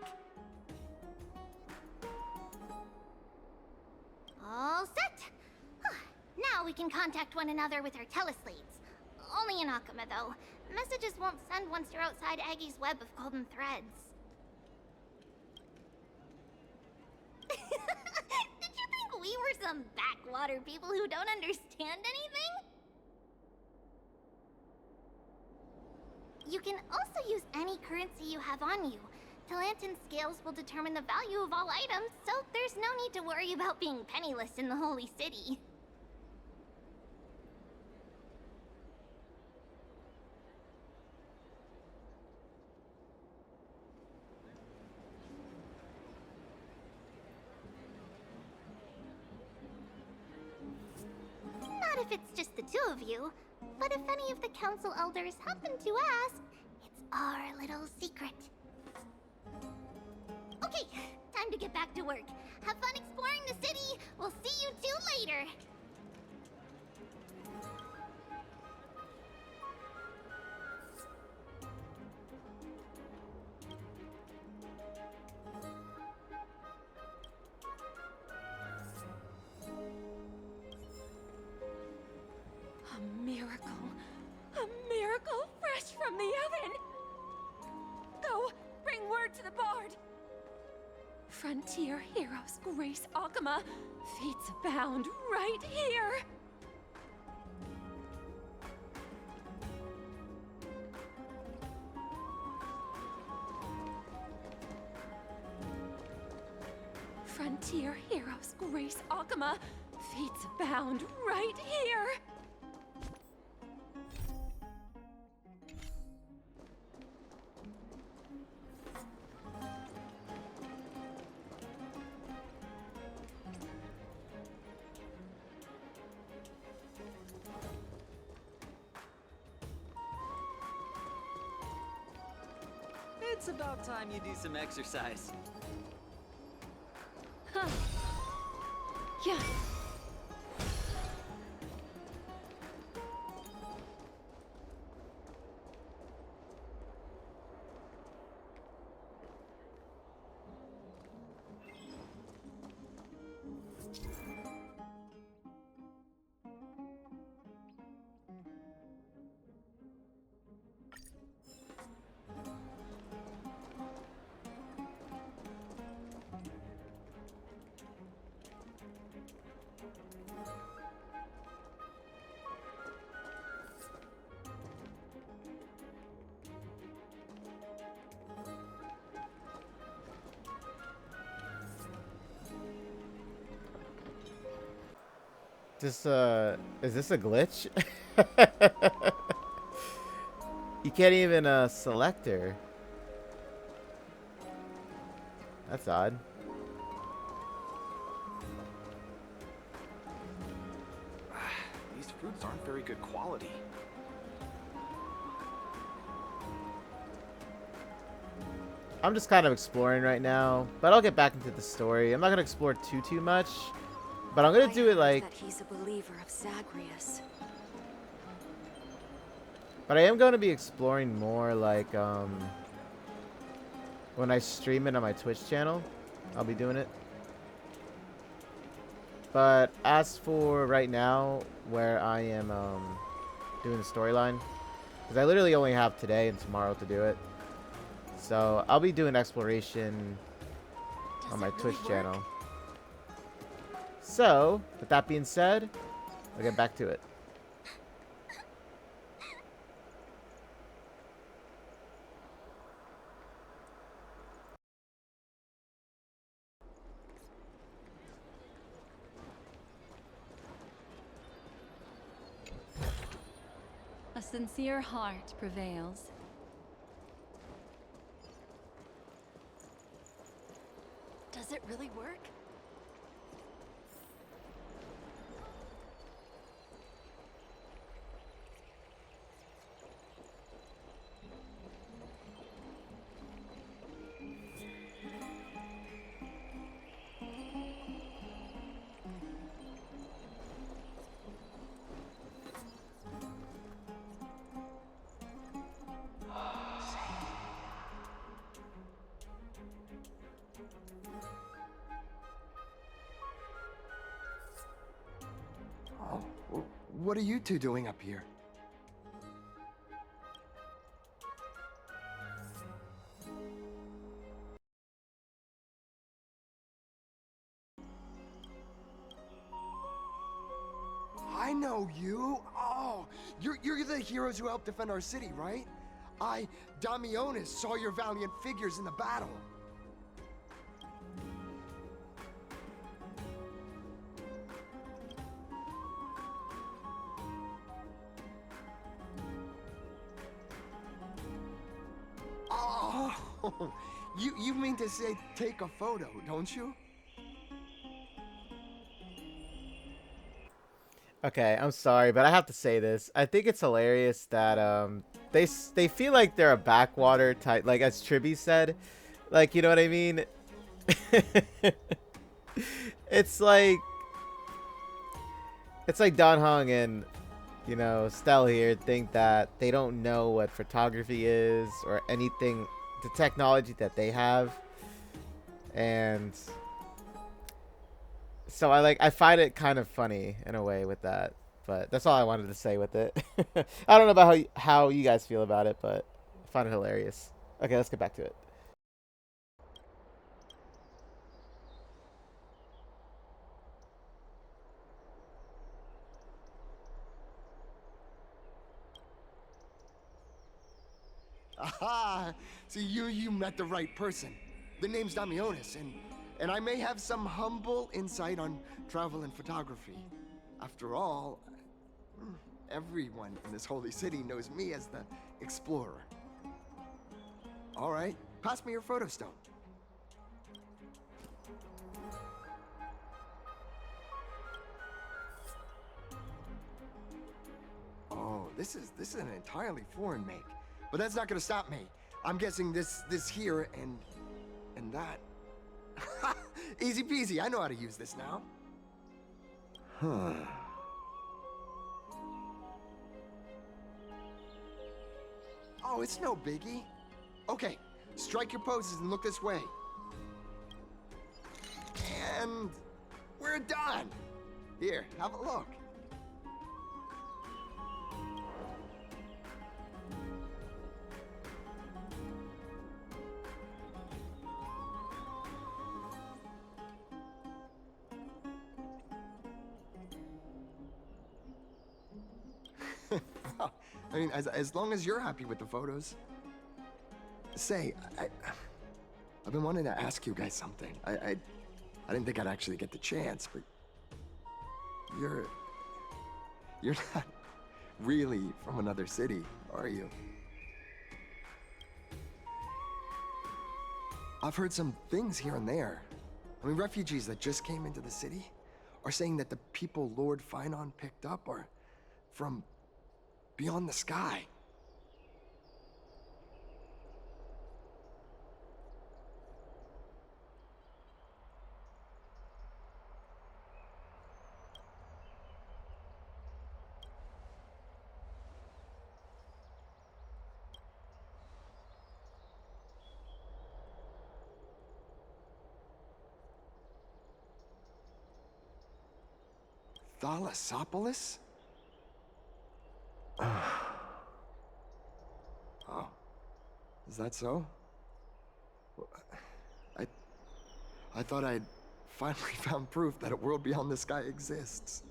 All set! Now we can contact one another with our teleslates. Only in Okhema, though. Messages won't send once you're outside Aggie's web of golden threads. Did you think we were some backwater people who don't understand anything? You can also use any currency you have on you. Talantan scales will determine the value of all items, so there's no need to worry about being penniless in the Holy City. Not if it's just the two of you, but if any of the council elders happen to ask, it's our little secret. Okay, time time to get back to work. Have fun exploring the city. We'll see you two later. A miracle. A miracle fresh from the oven. Go, bring word to the bard. Frontier heroes grace Okhema. Feats abound right here. Frontier heroes grace Okhema. Feats abound right here. It's about time you do some exercise. Huh. Yeah. Is this a glitch? You can't even select her. That's odd. These fruits aren't very good quality. I'm just kind of exploring right now, but I'll get back into the story. I'm not gonna explore too much, but I'm gonna do it like. That he's a believer of Zagreus. But I am going to be exploring more like when I stream it on my Twitch channel. I'll be doing it. But as for right now, where I am doing the storyline, because I literally only have today and tomorrow to do it. So I'll be doing exploration on my Twitch channel. So, with that being said, I'll get back to it. A sincere heart prevails. Does it really work? What are you two doing up here? I know you. Oh, you're the heroes who helped defend our city, right? Damionis, saw your valiant figures in the battle. Oh, you mean to say take a photo, don't you? Okay, I'm sorry, but I have to say this. I think it's hilarious that they feel like they're a backwater type, like as Tribbie said, like, you know what I mean? It's like Don Hong and Stell here think that they don't know what photography is or anything, the technology that they have, and so I find it kind of funny in a way with that. But that's all I wanted to say with it. I don't know about how you guys feel about it, but I find it hilarious. Okay, let's get back to it. Aha! So you met the right person. The name's Damionis, and I may have some humble insight on travel and photography. After all, everyone in this holy city knows me as the explorer. All right, pass me your photo stone. Oh, this is an entirely foreign make, but that's not gonna stop me. I'm guessing this here and that. Easy peasy. I know how to use this now. Huh. Oh, it's no biggie. Okay, strike your poses and look this way. And we're done. Here, have a look. I mean, as long as you're happy with the photos. Say, I've been wanting to ask you guys something. I didn't think I'd actually get the chance, but you're not really from another city, are you? I've heard some things here and there. I mean, refugees that just came into the city are saying that the people Lord Phainon picked up are from beyond the sky. Thalassopolis? Oh, is that so? I thought I'd finally found proof that a world beyond the sky exists.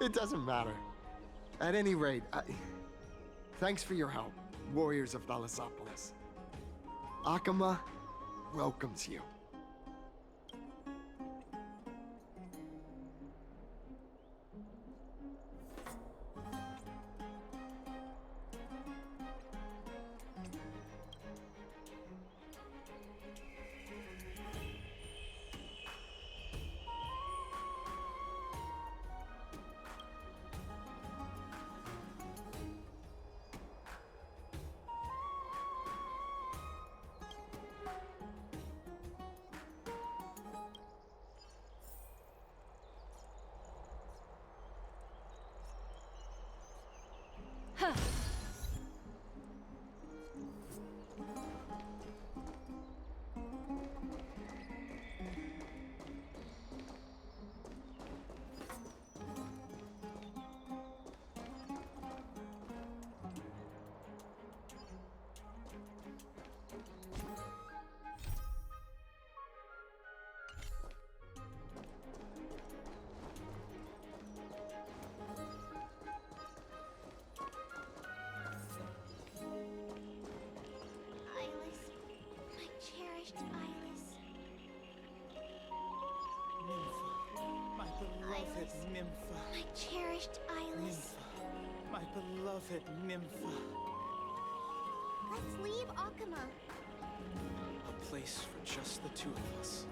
It doesn't matter. At any rate, thanks for your help, warriors of Thalassopolis. Okhema welcomes you. beloved Nympha. My cherished Eyeless. Nympha. My beloved Nympha. Let's leave Okhema. A place for just the two of us.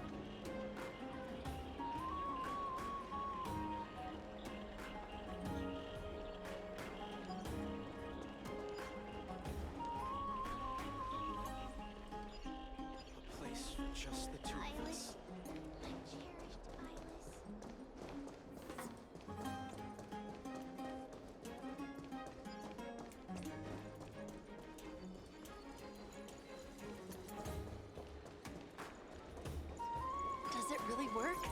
A place for just the two of us. My cherished Eyeless. Does it really work?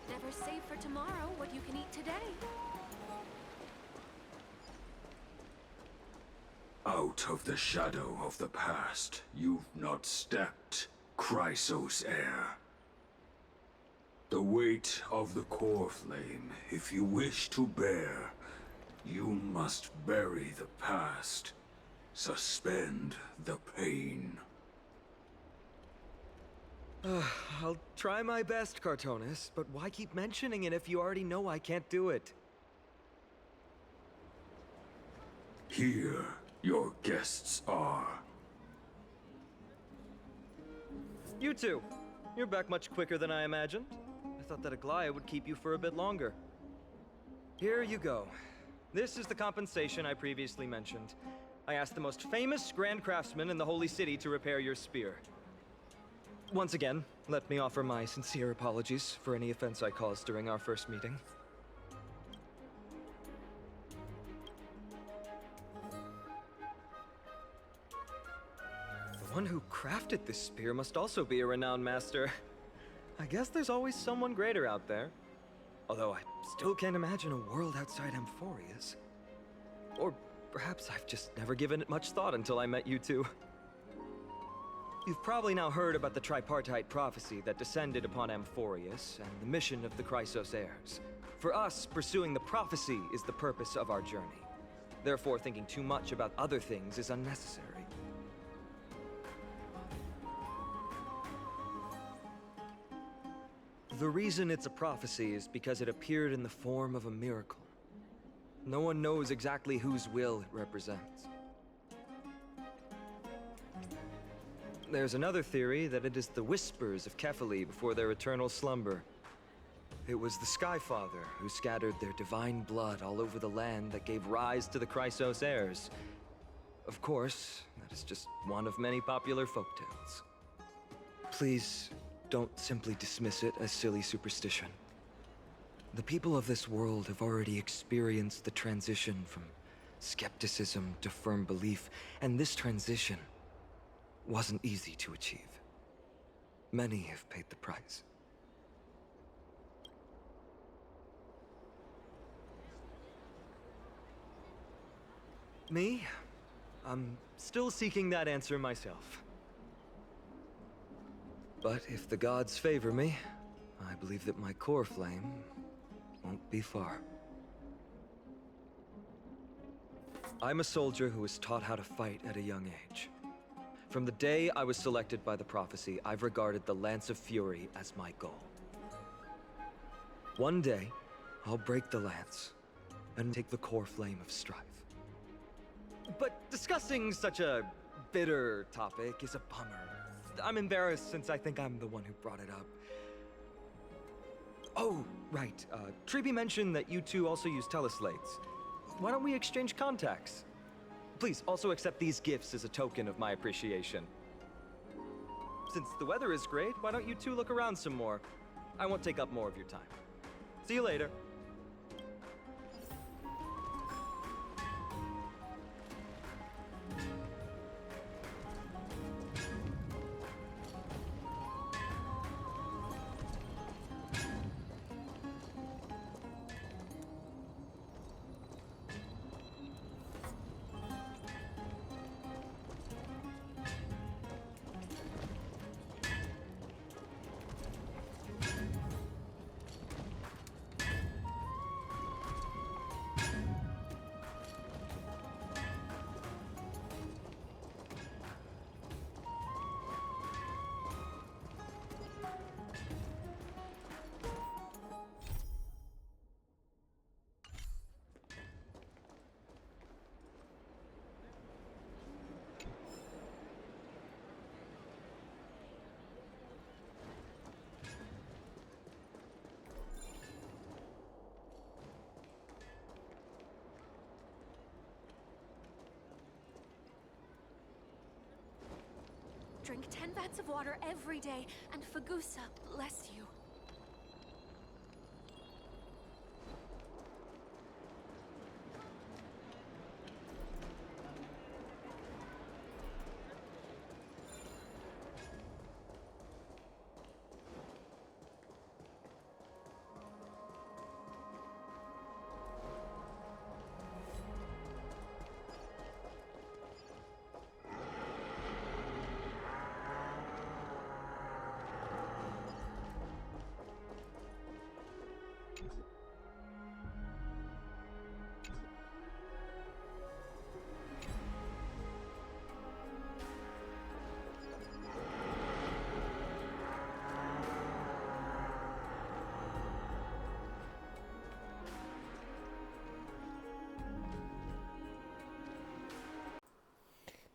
Never save for tomorrow what you can eat today. Out of the shadow of the past, you've not stepped, Chrysos heir. The weight of the core flame, if you wish to bear, you must bury the past. Suspend the pain. I'll try my best, Cartonis, but why keep mentioning it if you already know I can't do it? Here, your guests are. You two, you're back much quicker than I imagined. I thought that Aglaya would keep you for a bit longer. Here you go. This is the compensation I previously mentioned. I asked the most famous Grand Craftsman in the Holy City to repair your spear. Once again, let me offer my sincere apologies for any offense I caused during our first meeting. The one who crafted this spear must also be a renowned master. I guess there's always someone greater out there. Although I still can't imagine a world outside Amphoreus. Or perhaps I've just never given it much thought until I met you two. You've probably now heard about the tripartite prophecy that descended upon Amphoreus and the mission of the Chrysos heirs. For us, pursuing the prophecy is the purpose of our journey. Therefore, thinking too much about other things is unnecessary. The reason it's a prophecy is because it appeared in the form of a miracle. No one knows exactly whose will it represents. There's another theory that it is the whispers of Kefali before their eternal slumber. It was the Skyfather who scattered their divine blood all over the land that gave rise to the Chrysos heirs. Of course, that is just one of many popular folktales. Please, don't simply dismiss it as silly superstition. The people of this world have already experienced the transition from skepticism to firm belief, and this transition wasn't easy to achieve. Many have paid the price. Me? I'm still seeking that answer myself. But if the gods favor me, I believe that my core flame won't be far. I'm a soldier who was taught how to fight at a young age. From the day I was selected by the prophecy, I've regarded the Lance of Fury as my goal. One day, I'll break the lance and take the core flame of Strife. But discussing such a bitter topic is a bummer. I'm embarrassed since I think I'm the one who brought it up. Oh, right. Tribbie mentioned that you two also use teleslates. Why don't we exchange contacts? Please, also accept these gifts as a token of my appreciation. Since the weather is great, why don't you two look around some more? I won't take up more of your time. See you later. Drink 10 vats of water every day, and Fagusa bless you.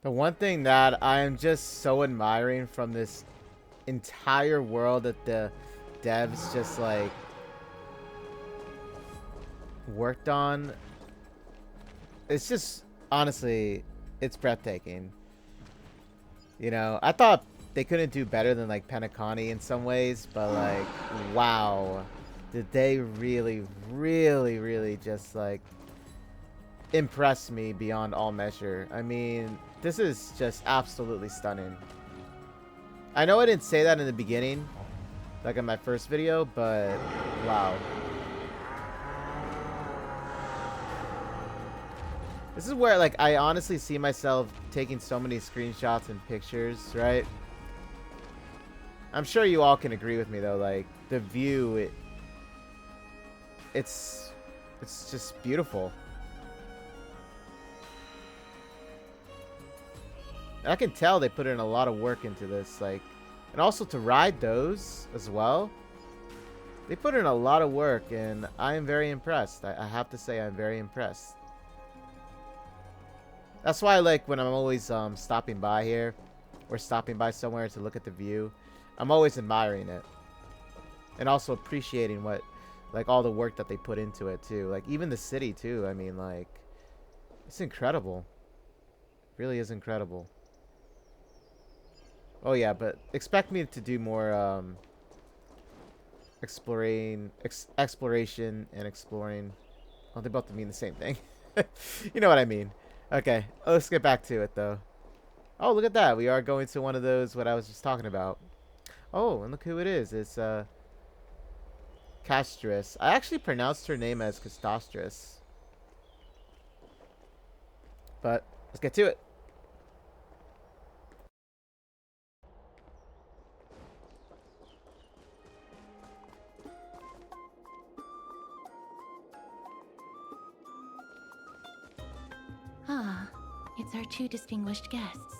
The one thing that I'm just so admiring from this entire world that the devs just like worked on, it's just honestly, it's breathtaking. You know, I thought they couldn't do better than like Penacony in some ways, but like, wow, did they really, really, really just like impress me beyond all measure. I mean, this is just absolutely stunning. I know I didn't say that in the beginning, like in my first video, but wow. This is where, like, I honestly see myself taking so many screenshots and pictures, right? I'm sure you all can agree with me, though. Like, the view, it's just beautiful. And I can tell they put in a lot of work into this, like, and also to ride those as well. They put in a lot of work, and I am very impressed. I have to say, I'm very impressed. That's why I like when I'm always stopping by here, or stopping by somewhere to look at the view. I'm always admiring it, and also appreciating what, like, all the work that they put into it too. Like even the city too. I mean, like, it's incredible. It really is incredible. Oh yeah, but expect me to do more exploration and exploring. Oh, they both mean the same thing. You know what I mean. Okay, let's get back to it though. Oh, look at that. We are going to one of those, what I was just talking about. Oh, and look who it is. It's Castris. I actually pronounced her name as Castastris. But let's get to it. Ah, it's our two distinguished guests.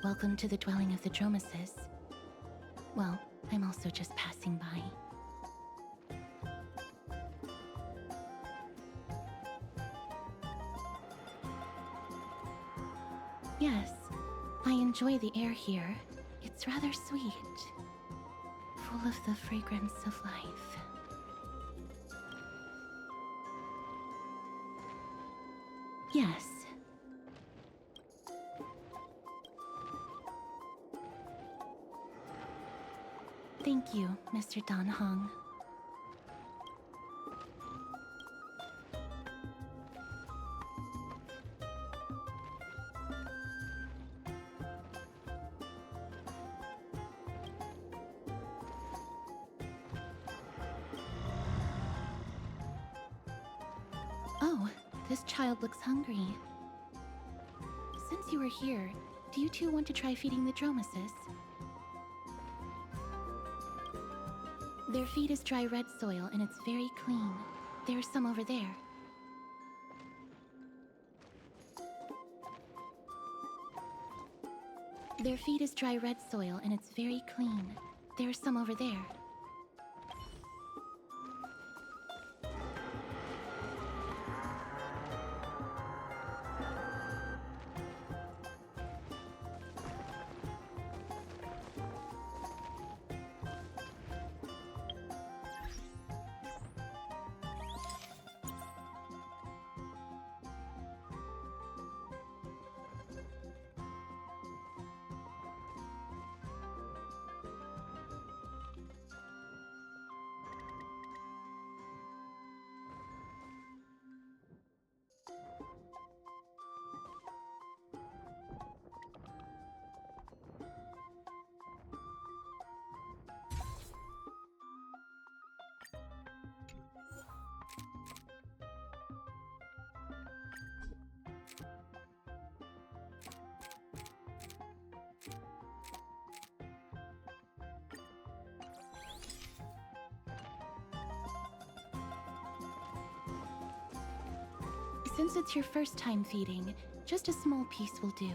Welcome to the dwelling of the Dromeses. Well, I'm also just passing by. Yes, I enjoy the air here. It's rather sweet, full of the fragrance of life. Yes. Thank you, Mr. Dan Hong. Oh, this child looks hungry. Since you are here, do you two want to try feeding the Dromeses? Their feed is dry red soil and it's very clean. There's some over there. Their feed is dry red soil and it's very clean. There's some over there. Since it's your first time feeding, just a small piece will do.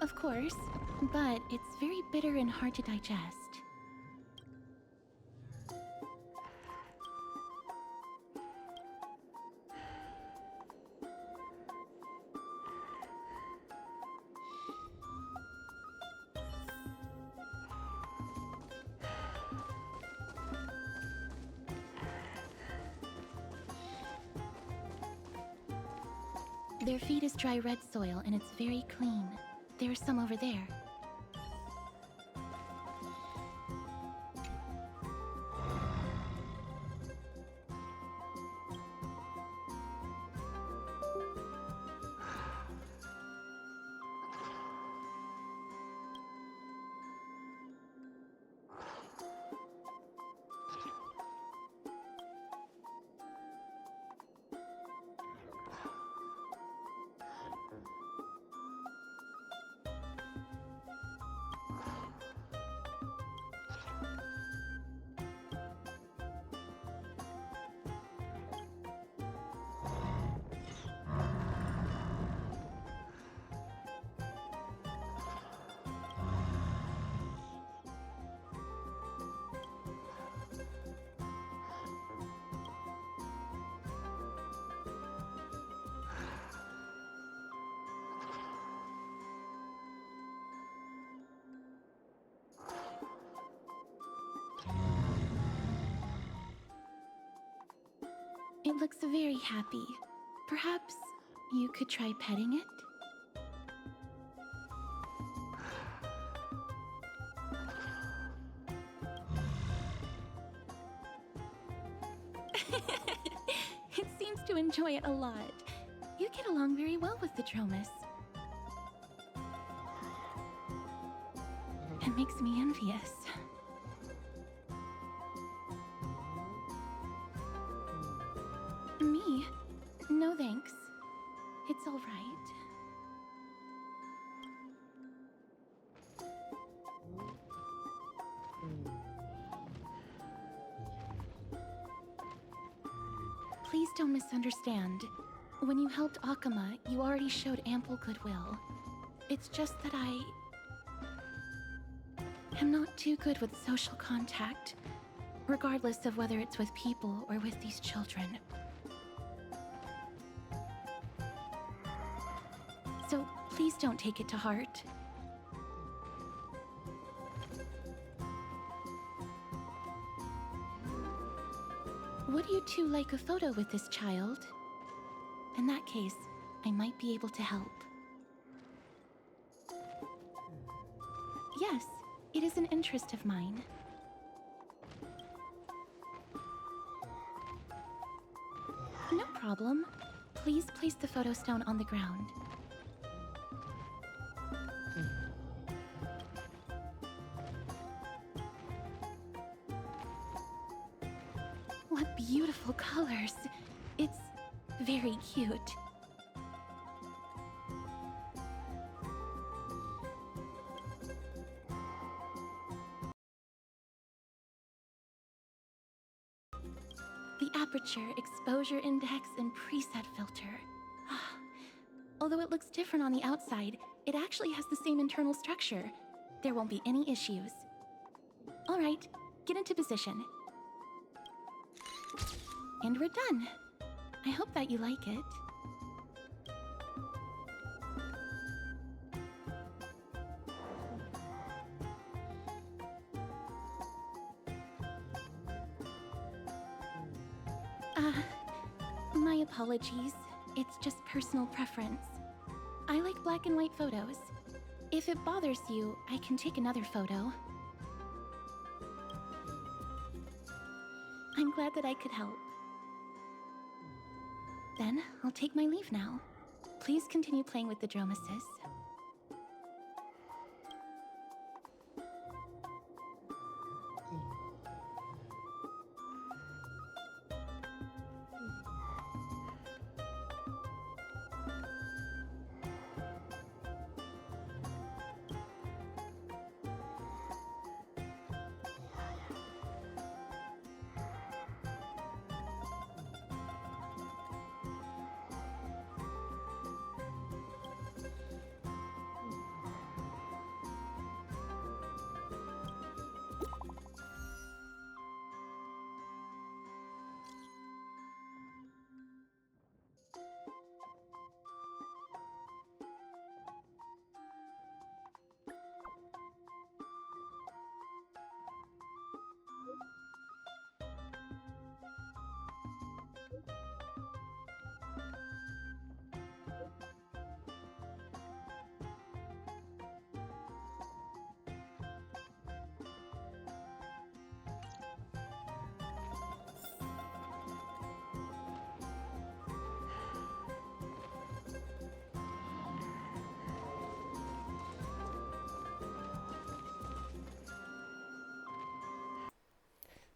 Of course, but it's very bitter and hard to digest. Their feed is dry red soil and it's very clean. There's some over there. It looks very happy. Perhaps you could try petting it? It seems to enjoy it a lot. You get along very well with the Dromus. It makes me envious. Me? No thanks. It's all right. Please don't misunderstand. When you helped Okhema, you already showed ample goodwill. It's just that I am not too good with social contact, regardless of whether it's with people or with these children. So please don't take it to heart. Would you two like a photo with this child? In that case, I might be able to help. Yes, it is an interest of mine. No problem. Please place the photo stone on the ground. What beautiful colors. It's very cute. The aperture, exposure index, and preset filter. Although it looks different on the outside, it actually has the same internal structure. There won't be any issues. All right, get into position. And we're done. I hope that you like it. My apologies. It's just personal preference. I like black and white photos. If it bothers you, I can take another photo. I'm glad that I could help. Then, I'll take my leave now. Please continue playing with the Dromuses.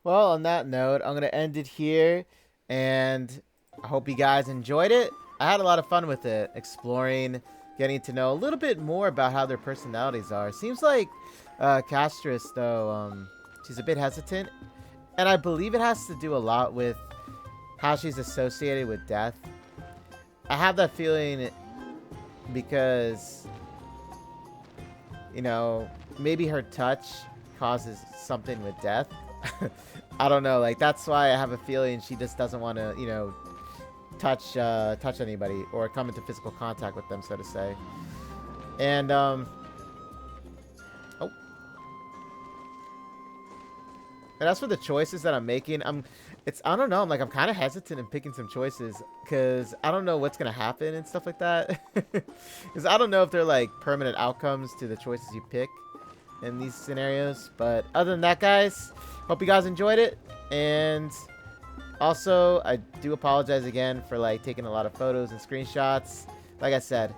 Well, on that note, I'm going to end it here, and I hope you guys enjoyed it. I had a lot of fun with it, exploring, getting to know a little bit more about how their personalities are. Seems like Castris, though, she's a bit hesitant, and I believe it has to do a lot with how she's associated with death. I have that feeling because, you know, maybe her touch causes something with death. I don't know, like, that's why I have a feeling she just doesn't want to, you know, touch anybody or come into physical contact with them, so to say. And and as for the choices that I'm making, I don't know, I'm kind of hesitant in picking some choices because I don't know what's gonna happen and stuff like that. Because I don't know if they're like permanent outcomes to the choices you pick in these scenarios. But other than that, guys, hope you guys enjoyed it. And also, I do apologize again for like taking a lot of photos and screenshots. Like I said,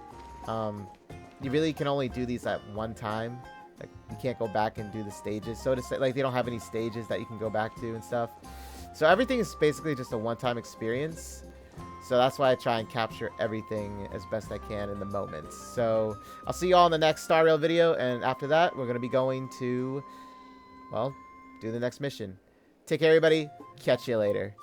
you really can only do these at one time. Like, you can't go back and do the stages, so to say. Like, they don't have any stages that you can go back to and stuff. So everything is basically just a one-time experience. So that's why I try and capture everything as best I can in the moment. So I'll see you all in the next Star Rail video. And after that, we're going to be going to, well, do the next mission. Take care, everybody. Catch you later.